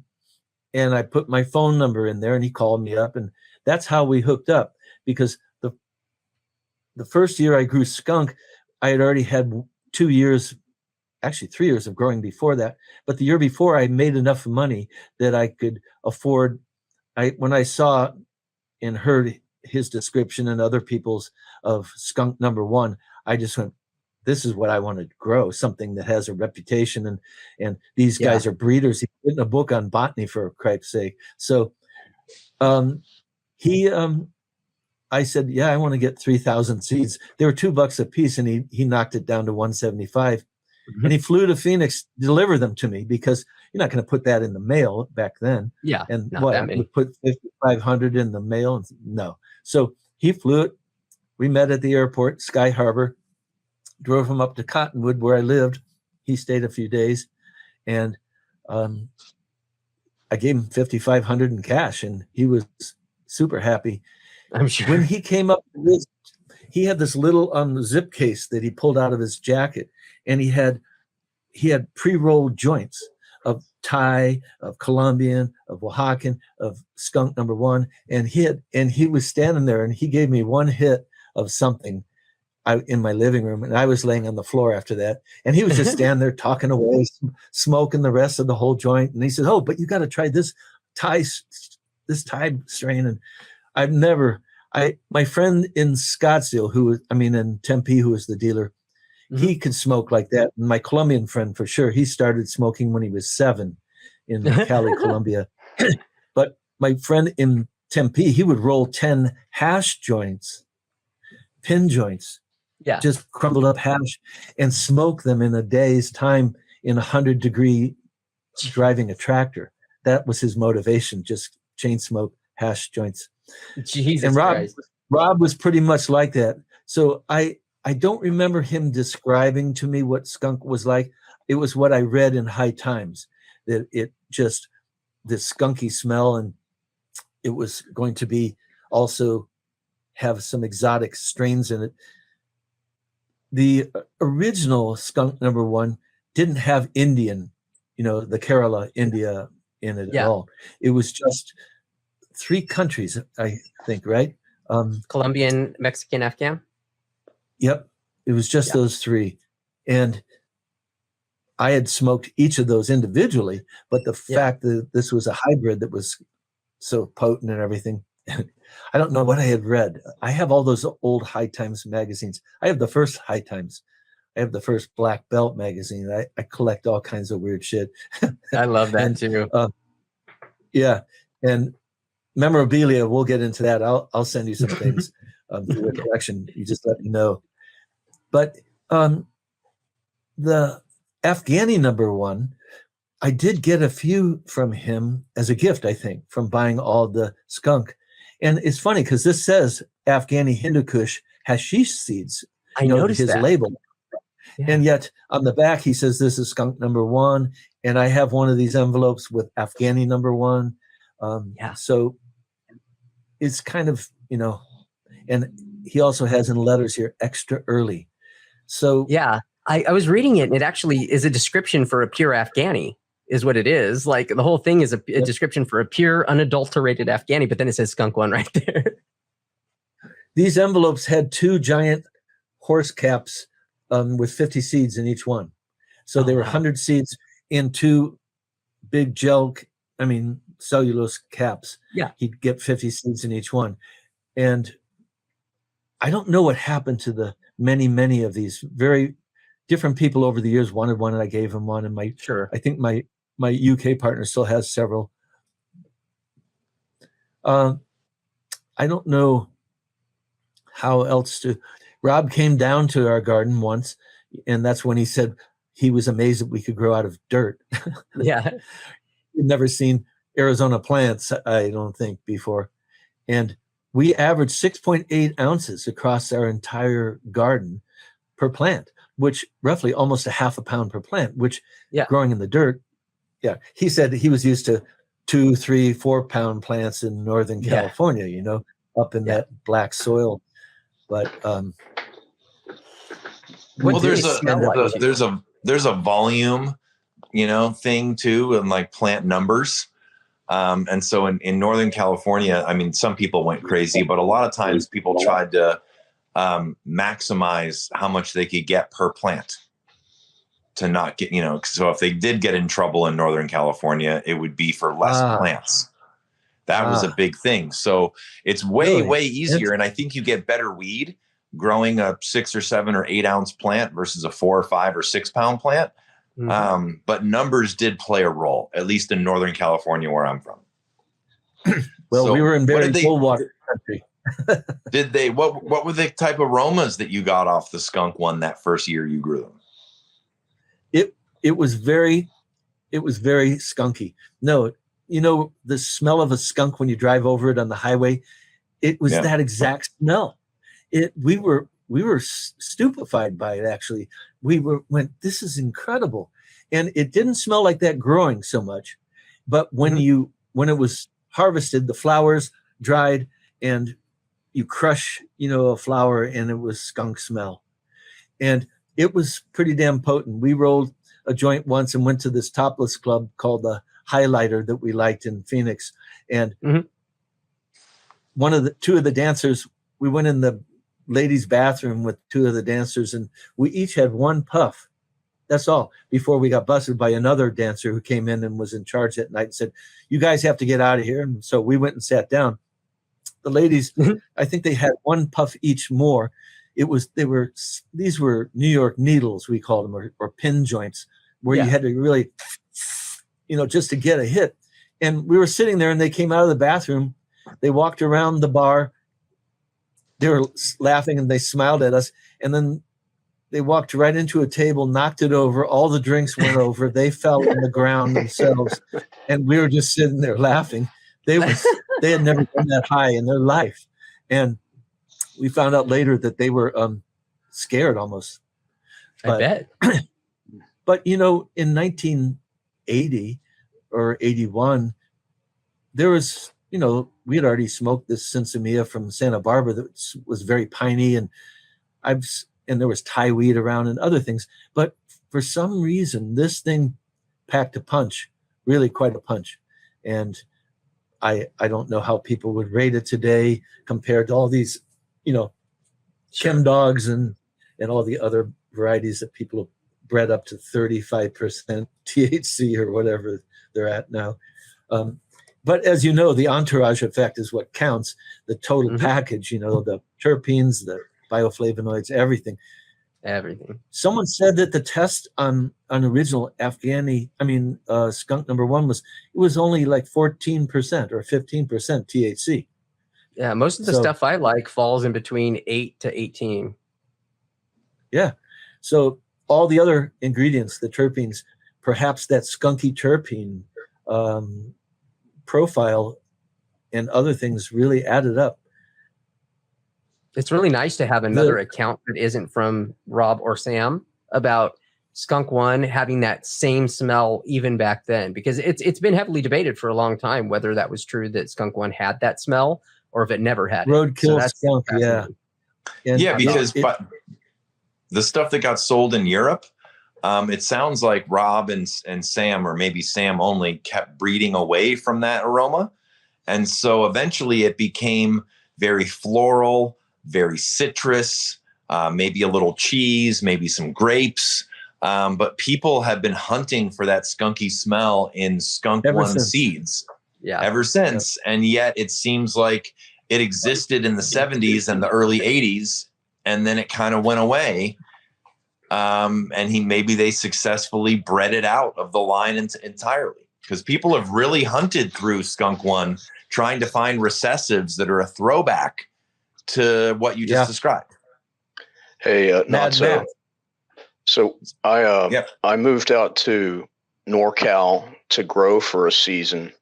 and I put my phone number in there, and he called me up, and that's how we hooked up. Because the first year I grew skunk, I had already had 2 years, actually 3 years of growing before that. But the year before, I made enough money that I could afford. When I saw and heard his description and other people's of Skunk Number One, I just went, this is what I want to grow, something that has a reputation, and these guys are breeders. He's written a book on botany, for Christ's sake. So I said, yeah, I want to get 3,000 seeds. They were $2 a piece, and he knocked it down to $175. And he flew to Phoenix to deliver them to me, because you're not going to put that in the mail back then. Yeah. And what, we put 5,500 in the mail? No. So he flew it. We met at the airport, Sky Harbor, drove him up to Cottonwood, where I lived. He stayed a few days, and I gave him 5,500 in cash, and he was super happy. I'm sure. When he came up, he had this little zip case that he pulled out of his jacket, and he had pre-rolled joints of Thai, of Colombian, of Oaxacan, of skunk number one. And he was standing there and he gave me one hit of something in my living room. And I was laying on the floor after that. And he was just standing there talking away, smoking the rest of the whole joint. And he said, "Oh, but you got to try this Thai strain." And my friend in Scottsdale, in Tempe, who was the dealer, he could smoke like that. And my Colombian friend, for sure, he started smoking when he was 7 in Cali, Colombia. But my friend in Tempe, he would roll 10 hash joints, pin joints, just crumbled up hash, and smoke them in a day's time in 100-degree driving a tractor. That was his motivation, just chain smoke hash joints. Jesus and Christ. Rob was pretty much like that. So I don't remember him describing to me what skunk was like. It was what I read in High Times, that it just this skunky smell, and it was going to be also have some exotic strains in it. The original skunk number one didn't have Indian, the Kerala, India in it at all. It was just 3 countries, I think, right? Colombian, Mexican, Afghan. Yep. It was just those 3. And I had smoked each of those individually, but the fact that this was a hybrid that was so potent and everything, I don't know what I had read. I have all those old High Times magazines. I have the first High Times. I have the first Black Belt magazine. I collect all kinds of weird shit. I love that too. Yeah. And memorabilia, we'll get into that. I'll send you some things for your collection. You just let me know. But the Afghani number one, I did get a few from him as a gift, I think, from buying all the skunk. And it's funny because this says Afghani Hindu Kush hashish seeds. I noticed his that. label. Yeah. And yet on the back, he says this is skunk number one. And I have one of these envelopes with Afghani number one. So it's kind of, and he also has in letters here, extra early. So I was reading it, and it actually is a description for a pure Afghani, is what it is. Like the whole thing is a description for a pure, unadulterated Afghani, but then it says skunk one right there. These envelopes had 2 giant horse caps with 50 seeds in each one. So there were 100 seeds in 2 big cellulose caps. Yeah. He'd get 50 seeds in each one. And I don't know what happened to the many of these very different people over the years wanted one, and I gave him one. And I think my UK partner still has several. I don't know how else to. Rob came down to our garden once, and that's when he said he was amazed that we could grow out of dirt. Yeah. He'd never seen Arizona plants, I don't think, before. And we averaged 6.8 ounces across our entire garden per plant, which roughly almost a half a pound per plant, which growing in the dirt. Yeah. He said he was used to 2, 3, 4 pound plants in Northern California, up in that black soil. But there's a volume, thing too, and like plant numbers. And so in Northern California, some people went crazy, but a lot of times people tried to maximize how much they could get per plant to not get, so if they did get in trouble in Northern California, it would be for less plants. That was a big thing. So it's way easier. And I think you get better weed growing a 6 or 7 or 8 ounce plant versus a 4 or 5 or 6 pound plant. Mm-hmm. But numbers did play a role, at least in Northern California, where I'm from. Well, so we were in very cold water country. Did they? What were the type of aromas that you got off the skunk one that first year you grew them? It was very skunky. No, the smell of a skunk when you drive over it on the highway. It was that exact smell. We were stupefied by it. Actually, went, this is incredible, and it didn't smell like that growing so much. But when it was harvested, the flowers dried, and you crush, a flower, and it was skunk smell, and it was pretty damn potent. We rolled a joint once and went to this topless club called the Highlighter that we liked in Phoenix. And two of the dancers, we went in the ladies' bathroom with two of the dancers, and we each had one puff. That's all, before we got busted by another dancer who came in and was in charge that night and said, "You guys have to get out of here." And so we went and sat down. The ladies, I think they had one puff each more. These were New York needles, we called them, or pin joints, where you had to really, just to get a hit. And we were sitting there, and they came out of the bathroom. They walked around the bar. They were laughing, and they smiled at us. And then they walked right into a table, knocked it over. All the drinks went over. They fell on the ground themselves, and we were just sitting there laughing. They had never been that high in their life, and we found out later that they were scared almost. I bet. But in 1980 or 81, there was we had already smoked this Sinsemilla from Santa Barbara that was very piney, and there was Thai weed around and other things. But for some reason, this thing packed a punch, really quite a punch. And I don't know how people would rate it today compared to all these, chem dogs and all the other varieties that people have bred up to 35% THC or whatever they're at now. But as you know, the entourage effect is what counts. The total package, the terpenes, the bioflavonoids, everything. Someone said that the test on original skunk number one was only like 14% or 15% THC. Yeah, most of the stuff I like falls in between 8 to 18. Yeah. So all the other ingredients, the terpenes, perhaps that skunky terpene profile and other things really added up. It's really nice to have another account that isn't from Rob or Sam about Skunk One having that same smell even back then, because it's been heavily debated for a long time whether that was true that Skunk One had that smell or if it never had roadkill skunk. Yeah, because but the stuff that got sold in Europe, it sounds like Rob and Sam, or maybe Sam only, kept breeding away from that aroma, and so eventually it became very floral, very citrus, maybe a little cheese, maybe some grapes. But people have been hunting for that skunky smell in Skunk One seeds ever since. And yet it seems like it existed in the 70s and the early 80s, and then it kind of went away. And maybe they successfully bred it out of the line entirely, because people have really hunted through Skunk One trying to find recessives that are a throwback to what you just described. Hey, not so. So I moved out to NorCal to grow for a season,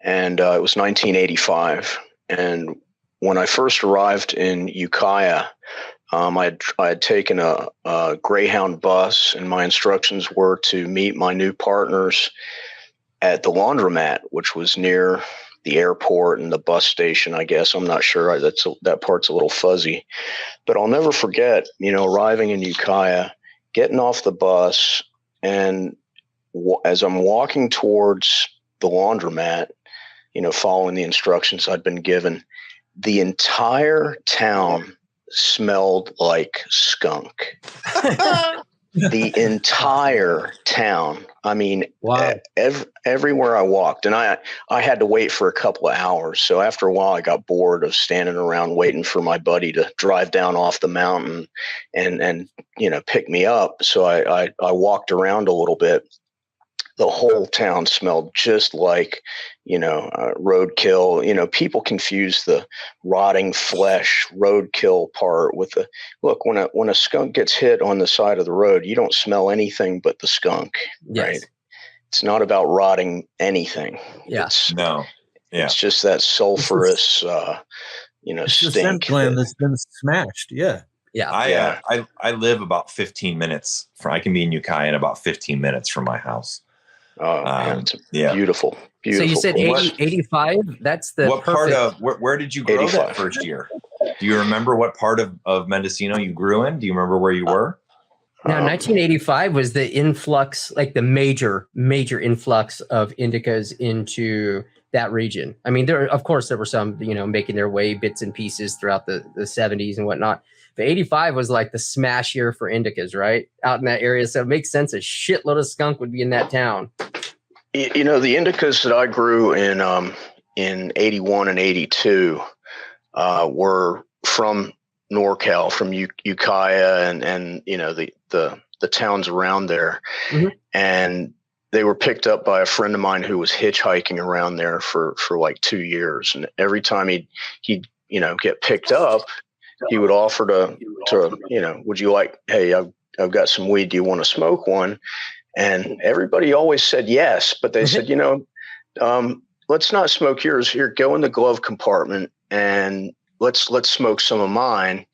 and it was 1985. And when I first arrived in Ukiah, I had taken a Greyhound bus, and my instructions were to meet my new partners at the laundromat, which was near the airport and the bus station, I guess. I'm not sure. That part's a little fuzzy. But I'll never forget, arriving in Ukiah, getting off the bus, and as I'm walking towards the laundromat, following the instructions I'd been given, the entire town smelled like skunk. The entire town. I mean, wow. Everywhere I walked, and I had to wait for a couple of hours. So after a while, I got bored of standing around waiting for my buddy to drive down off the mountain and pick me up. So I walked around a little bit. The whole town smelled just like, roadkill. People confuse the rotting flesh roadkill part with the look. When a skunk gets hit on the side of the road, you don't smell anything but the skunk, right? It's not about rotting anything. Yes. It's just that sulfurous, it's stink. The scent gland that's been smashed. Yeah. Yeah. I live about 15 minutes I can be in Ukiah in about 15 minutes from my house. Oh, man, it's beautiful. So you said 85? That's the what perfect... part of where did you grow 85. That first year? Do you remember what part of Mendocino you grew in? Do you remember where you were? Now, 1985 was the influx, like the major influx of indicas into that region. I mean, of course, there were some, making their way bits and pieces throughout the 70s and whatnot. But 85 was like the smash year for indicas, right? Out in that area. So it makes sense. A shitload of skunk would be in that town. The indicas that I grew in 81 and 82 were from NorCal, from Ukiah and the towns around there. Mm-hmm. And they were picked up by a friend of mine who was hitchhiking around there for like 2 years. And every time he'd get picked up, he would offer to would you like, hey, I've got some weed. Do you want to smoke one? And everybody always said yes, but they said, let's not smoke yours. Here, go in the glove compartment and let's smoke some of mine.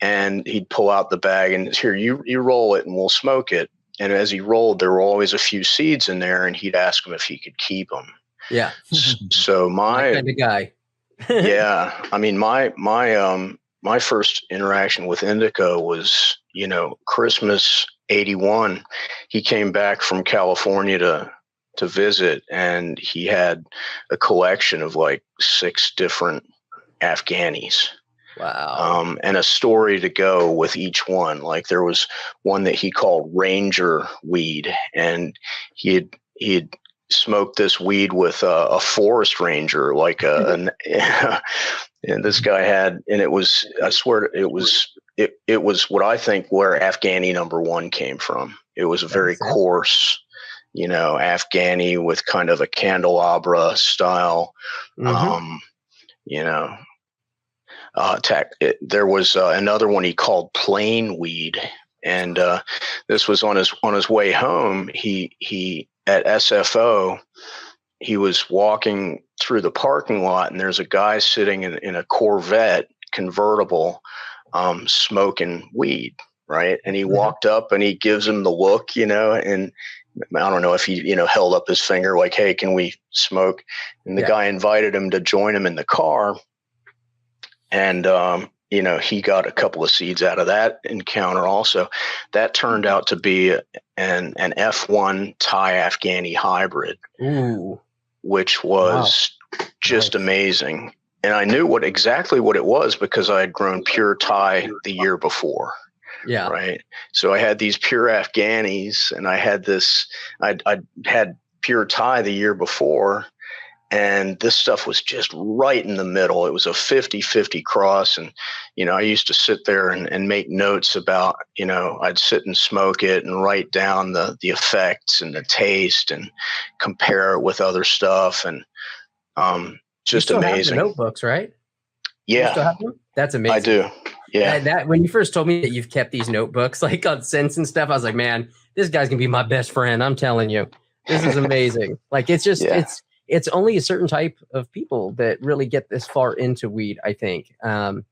And he'd pull out the bag and here, you roll it and we'll smoke it. And as he rolled, there were always a few seeds in there, and he'd ask him if he could keep them. Yeah. So my kind of guy. Yeah, I mean my first interaction with indica was Christmas '81. He came back from California to visit, and he had a collection of like 6 different Afghanis. Wow. And a story to go with each one. Like there was one that he called Ranger weed, and he had smoked this weed with a forest ranger, like and this guy had, and it was, I swear it was what I think where Afghani #1 came from. It was a very coarse, Afghani with kind of a candelabra style, mm-hmm. There was another one he called plain weed, and this was on his way home. He at SFO, he was walking through the parking lot, and there's a guy sitting in a Corvette convertible, smoking weed, right? And he walked up and he gives him the look, and I don't know if he held up his finger like, hey, can we smoke? And the guy invited him to join him in the car. And, he got a couple of seeds out of that encounter also. That turned out to be an F1 Thai Afghani hybrid, which was just amazing. And I knew exactly what it was because I had grown pure Thai the year before. Yeah. Right. So I had these pure Afghanis, and I had I'd had pure Thai the year before. And this stuff was just right in the middle. It was a 50-50 cross. And, I used to sit there and make notes about, I'd sit and smoke it and write down the effects and the taste and compare it with other stuff. And just you still amazing. Have the notebooks, right? Yeah. You still have them? That's amazing. I do. Yeah. That when you first told me that you've kept these notebooks like on scents and stuff, I was like, man, this guy's going to be my best friend. I'm telling you, this is amazing. Like, it's just, it's only a certain type of people that really get this far into weed, I think. And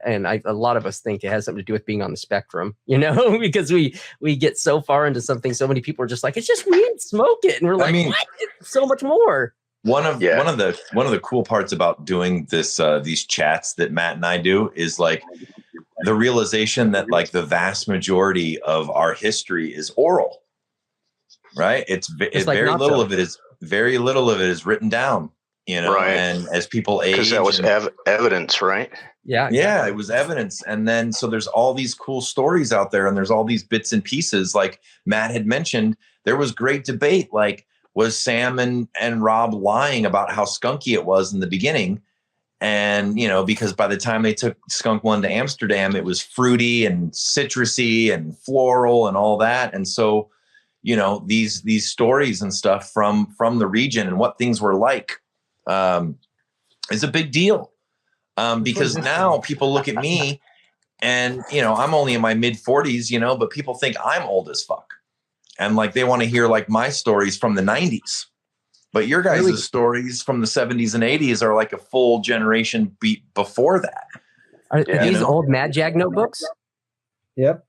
a lot of us think it has something to do with being on the spectrum, because we get so far into something. So many people are just like, it's just weed, smoke it. And we're like, what? It's so much more. One of the cool parts about doing these chats that Matt and I do is like the realization that like the vast majority of our history is oral, right? Very little of it is written down, right. And as people age, because that was evidence, right? Yeah. Exactly. Yeah, it was evidence. And then, so there's all these cool stories out there, and there's all these bits and pieces. Like Matt had mentioned, there was great debate. Like, was Sam and Rob lying about how skunky it was in the beginning? And, because by the time they took Skunk One to Amsterdam, it was fruity and citrusy and floral and all that. And so, these stories and stuff from the region and what things were like is a big deal. Because now people look at me and, I'm only in my mid 40s, but people think I'm old as fuck. And like, they want to hear like my stories from the 90s, but your guys' stories from the 70s and 80s are like a full generation beat before that. Are these old Madjag notebooks? Yep.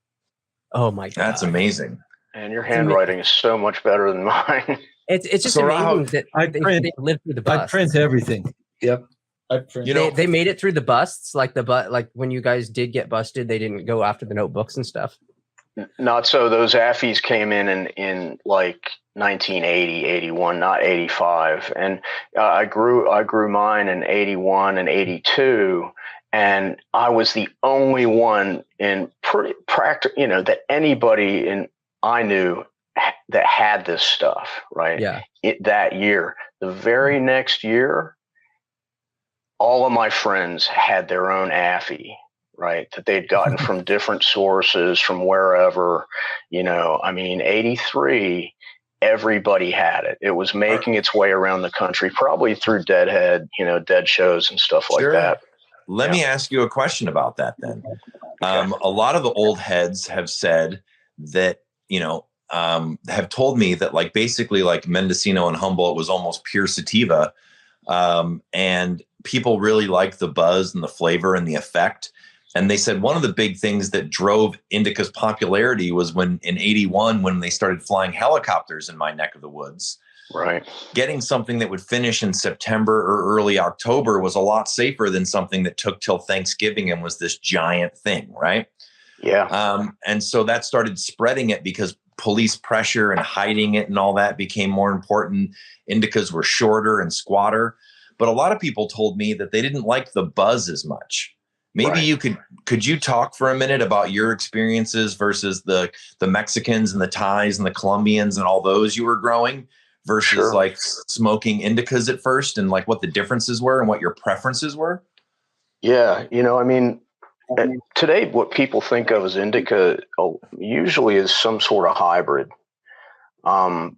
Oh my God. That's amazing. And your handwriting is so much better than mine. It's just amazing that they lived through the bust. I print everything. Yep. They made it through the busts, like when you guys did get busted, they didn't go after the notebooks and stuff. Not so. Those Affies came in like 1980, 81, not 85. And I grew mine in 81 and 82. And I was the only one in pretty practical, that anybody I knew that had this stuff, right? Yeah. That year. The very next year, all of my friends had their own Affie, right? That they'd gotten from different sources, from wherever, 83, everybody had it. It was making its way around the country, probably through Deadhead, dead shows and stuff like that. Let me ask you a question about that then. Okay. A lot of the old heads have said that, have told me that like basically like Mendocino and Humboldt was almost pure sativa. And people really liked the buzz and the flavor and the effect. And they said one of the big things that drove Indica's popularity was when in 81, when they started flying helicopters in my neck of the woods. Right. Getting something that would finish in September or early October was a lot safer than something that took till Thanksgiving and was this giant thing, right? Yeah. And so that started spreading it because police pressure and hiding it and all that became more important. Indicas were shorter and squatter. But a lot of people told me that they didn't like the buzz as much. Maybe you could you talk for a minute about your experiences versus the Mexicans and the Thais and the Colombians and all those you were growing versus like smoking indicas at first, and like what the differences were and what your preferences were? Yeah. Today what people think of as indica usually is some sort of hybrid,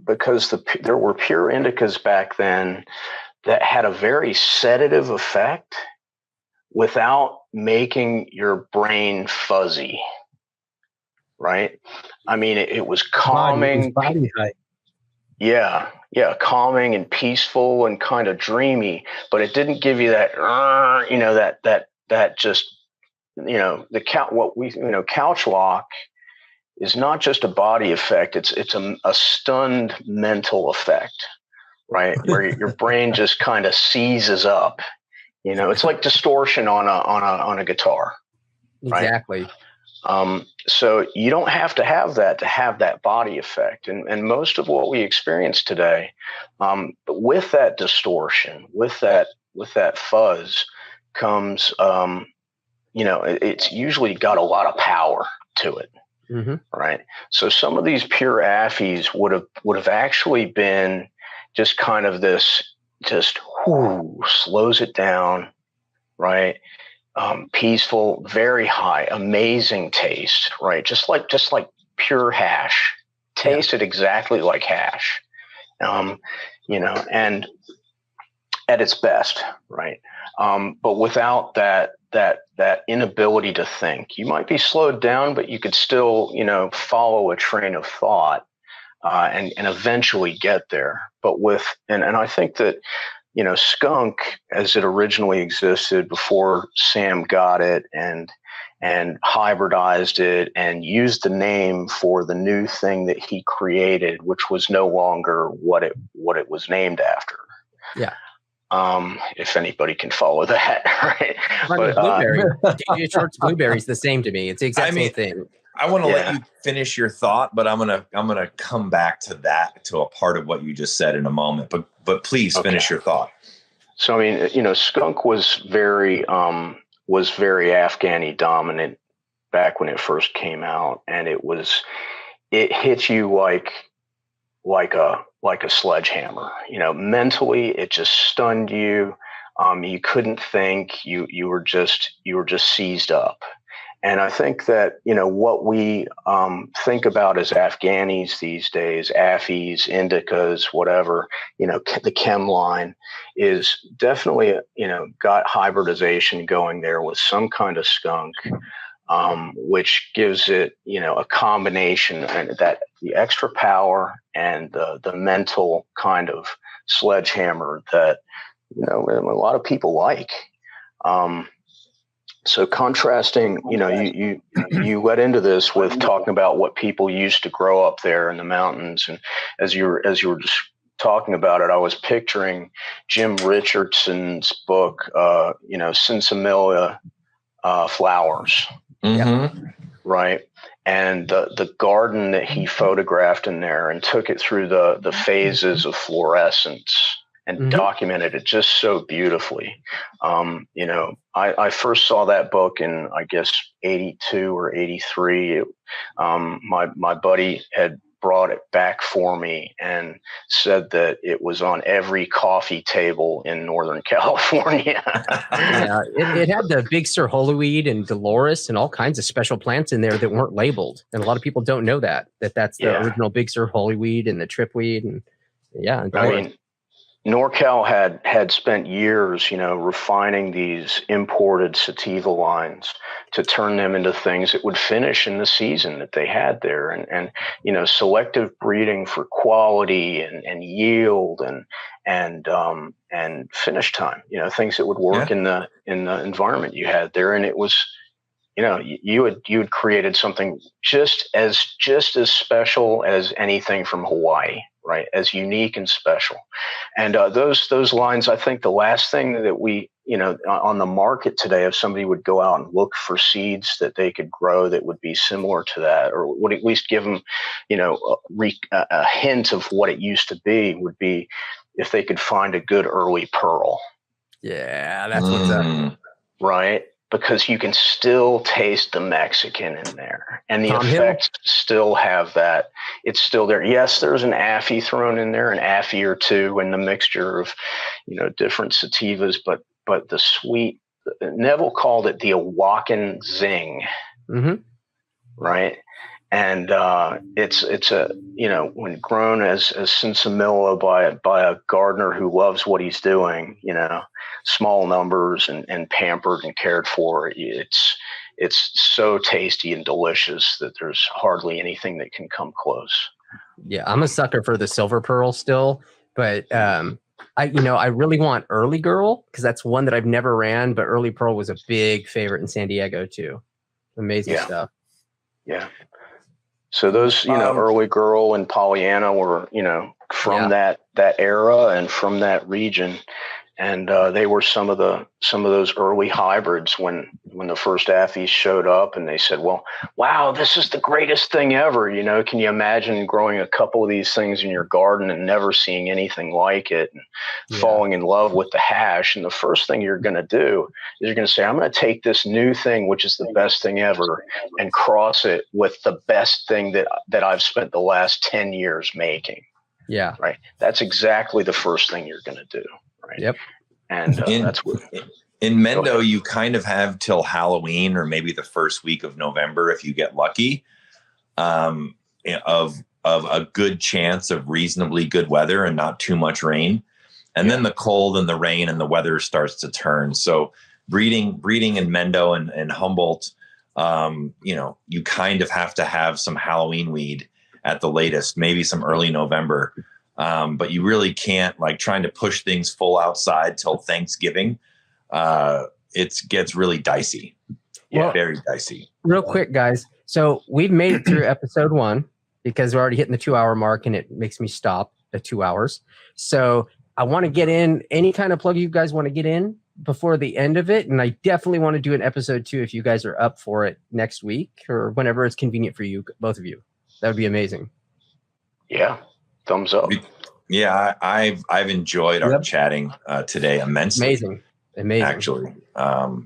because there were pure indicas back then that had a very sedative effect without making your brain fuzzy, right? I mean, it was calming. Body height. Yeah, calming and peaceful and kind of dreamy, but it didn't give you that, that just, couch lock is not just a body effect. It's a stunned mental effect, right? Where your brain just kind of seizes up. It's like distortion on a guitar. Right? Exactly. So you don't have that body effect. And most of what we experience today, with that distortion, with that fuzz comes, it's usually got a lot of power to it. Mm-hmm. Right. So some of these pure Affies would have actually been just kind of this, just slows it down. Right. Peaceful, very high, amazing taste, right? Just like pure hash, tasted exactly like hash, and at its best, right? But without that inability to think. You might be slowed down, but you could still, follow a train of thought, and eventually get there. But and I think that, skunk, as it originally existed before Sam got it and hybridized it and used the name for the new thing that he created, which was no longer what it was named after. Yeah. If anybody can follow that, right? But blueberry, DJ Short's blueberry is the same to me. It's the exact same thing. I want to let you finish your thought, but I'm gonna come back to a part of what you just said in a moment. But please finish your thought. So I mean, skunk was very Afghani dominant back when it first came out, and it hit you like a sledgehammer. Mentally, it just stunned you. You couldn't think. You were just seized up. And I think that, what we think about as Afghanis these days, Affies, Indicas, whatever, the chem line is definitely, got hybridization going there with some kind of skunk, which gives it, a combination, and that the extra power and the mental kind of sledgehammer that, a lot of people like. So contrasting, you led into this with talking about what people used to grow up there in the mountains, and as you were just talking about it, I was picturing Jim Richardson's book, Sinsemilla Flowers, mm-hmm. right? and the garden that he photographed in there and took it through the phases of fluorescence and documented it just so beautifully. I first saw that book in, I guess, 82 or 83. My buddy had brought it back for me and said that it was on every coffee table in Northern California. Yeah, it had the Big Sur holyweed and Dolores and all kinds of special plants in there that weren't labeled. And a lot of people don't know that's the original Big Sur holyweed and the tripweed. And and I mean, NorCal had spent years, refining these imported sativa lines to turn them into things that would finish in the season that they had there, and selective breeding for quality and yield and finish time, things that would work in the environment you had there. And it was, you had created something just as special as anything from Hawaii. Right, as unique and special, and those lines. I think the last thing that we, on the market today, if somebody would go out and look for seeds that they could grow that would be similar to that, or would at least give them, a hint of what it used to be, would be if they could find a good early pearl. Yeah, that's what's up. Right. Because you can still taste the Mexican in there, and the effects still have that. It's still there. Yes, there's an Affy thrown in there, an Affy or two, and the mixture of, different sativas. But the sweet, Neville called it the Awaken Zing, right? And it's a, when grown as Sinsemilla by a gardener who loves what he's doing, small numbers and pampered and cared for, it's so tasty and delicious that there's hardly anything that can come close. Yeah, I'm a sucker for the silver pearl still, but I really want Early Girl, because that's one that I've never ran, but Early Pearl was a big favorite in San Diego too. Amazing stuff. Yeah. So those, Early Girl and Pollyanna were, from that era and from that region. And they were some of those early hybrids when the first Affys showed up, and they said, well, wow, this is the greatest thing ever. Can you imagine growing a couple of these things in your garden and never seeing anything like it, and falling in love with the hash? And the first thing you're going to do is you're going to say, I'm going to take this new thing, which is the best thing ever, and cross it with the best thing that I've spent the last 10 years making. Yeah. Right. That's exactly the first thing you're going to do. Right. Yep. And that's what in Mendo, you kind of have till Halloween or maybe the first week of November, if you get lucky, of a good chance of reasonably good weather and not too much rain. And then the cold and the rain and the weather starts to turn. So breeding in Mendo and Humboldt, you kind of have to have some Halloween weed at the latest, maybe some early November. But you really can't, like, trying to push things full outside till Thanksgiving. It gets really dicey. Yeah, very dicey. Real quick, guys. So we've made it through episode 1 because we're already hitting the 2-hour mark, and it makes me stop at 2 hours. So I want to get in any kind of plug you guys want to get in before the end of it. And I definitely want to do an episode 2 if you guys are up for it next week or whenever it's convenient for you, both of you. That would be amazing. Yeah. Thumbs up. Yeah, I've enjoyed our chatting today immensely. Amazing. Actually,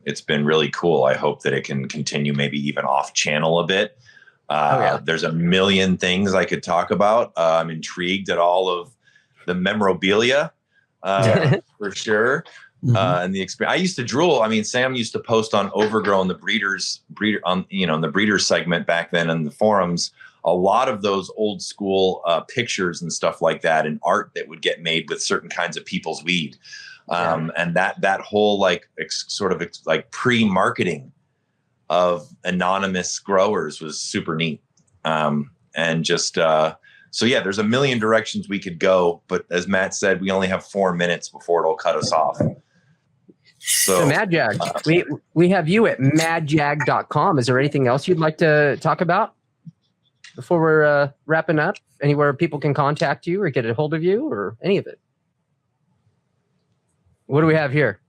it's been really cool. I hope that it can continue, maybe even off channel a bit. There's a million things I could talk about. I'm intrigued at all of the memorabilia, for sure. And the experience. I used to drool. I mean, Sam used to post on Overgrown, the breeder segment back then in the forums, a lot of those old school pictures and stuff like that, and art that would get made with certain kinds of people's weed. And that whole sort of pre-marketing of anonymous growers was super neat. And just, so yeah, there's a million directions we could go, but as Matt said, we only have 4 minutes before it'll cut us off. So Madjag, we have you at madjag.com. Is there anything else you'd like to talk about before we're wrapping up? Anywhere people can contact you or get a hold of you or any of it? What do we have here?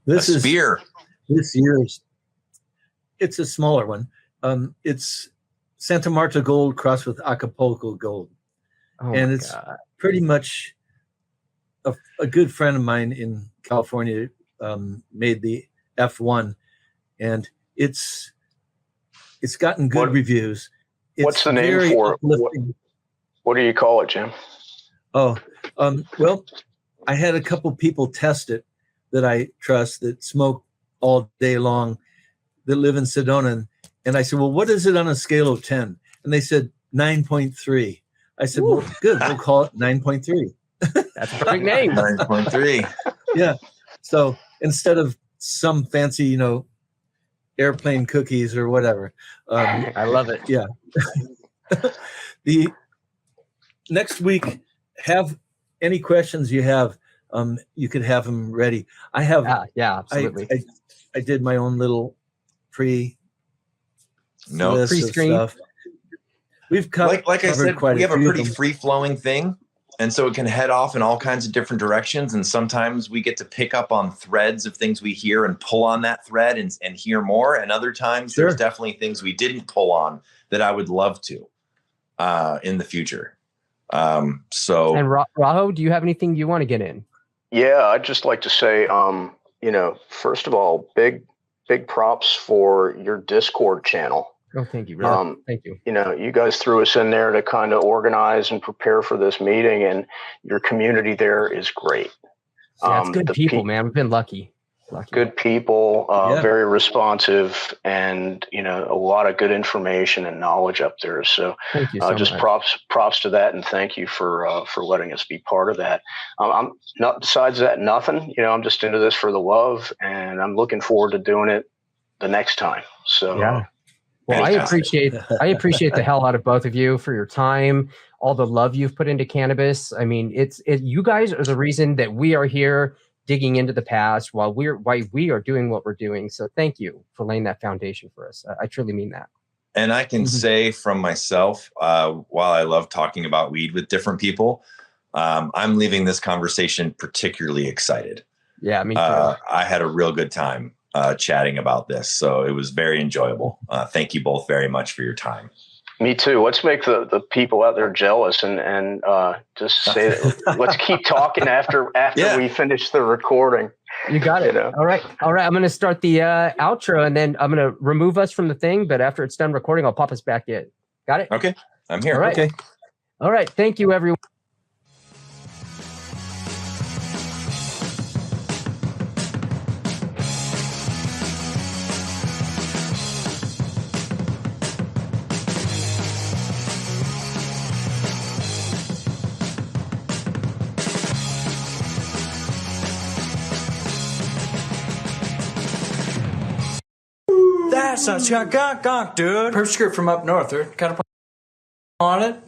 This is spear. This year's it's a smaller one. It's Santa Marta Gold crossed with Acapulco Gold. Oh, and my it's God. pretty much a good friend of mine in California made the F1, and it's gotten good reviews. What's the name for it? What do you call it, Jim? Oh, well, I had a couple people test it that I trust that smoke all day long that live in Sedona. And I said, well, what is it on a scale of 10? And they said 9.3. I said, well, good. We'll call it 9.3. That's a perfect name. 9.3. Yeah. So instead of some fancy, airplane cookies or whatever. I love it. Yeah. The next week, have any questions you have, you could have them ready. I have. Yeah, absolutely. I did my own little pre-screen. Stuff. We've like I said, we have a pretty free-flowing thing, and so it can head off in all kinds of different directions. And sometimes we get to pick up on threads of things we hear and pull on that thread and hear more. And other times, there's definitely things we didn't pull on that I would love to in the future. And Raho, do you have anything you want to get in? Yeah, I'd just like to say, first of all, big props for your Discord channel. Oh, thank you. Really. Thank you. You guys threw us in there to kind of organize and prepare for this meeting, and your community there is great. Yeah, it's good people, man. We've been lucky. Good people, very responsive, and a lot of good information and knowledge up there. So, thank you so just much. props to that, and thank you for letting us be part of that. I'm not besides that nothing. I'm just into this for the love, and I'm looking forward to doing it the next time. So, yeah. Well, I appreciate the hell out of both of you for your time, all the love you've put into cannabis. I mean, you guys are the reason that we are here digging into the past why we are doing what we're doing. So thank you for laying that foundation for us. I truly mean that. And I can say from myself, while I love talking about weed with different people, I'm leaving this conversation particularly excited. Yeah, me too. I had a real good time chatting about this. So it was very enjoyable. Thank you both very much for your time. Me too. Let's make the people out there jealous and just say that. Let's keep talking after we finish the recording. You got it. All right. I'm going to start the outro, and then I'm going to remove us from the thing. But after it's done recording, I'll pop us back in. Got it? Okay. I'm here. All right. Okay. All right. Thank you, everyone. That's a dude. Perp script from up north. Got a on it.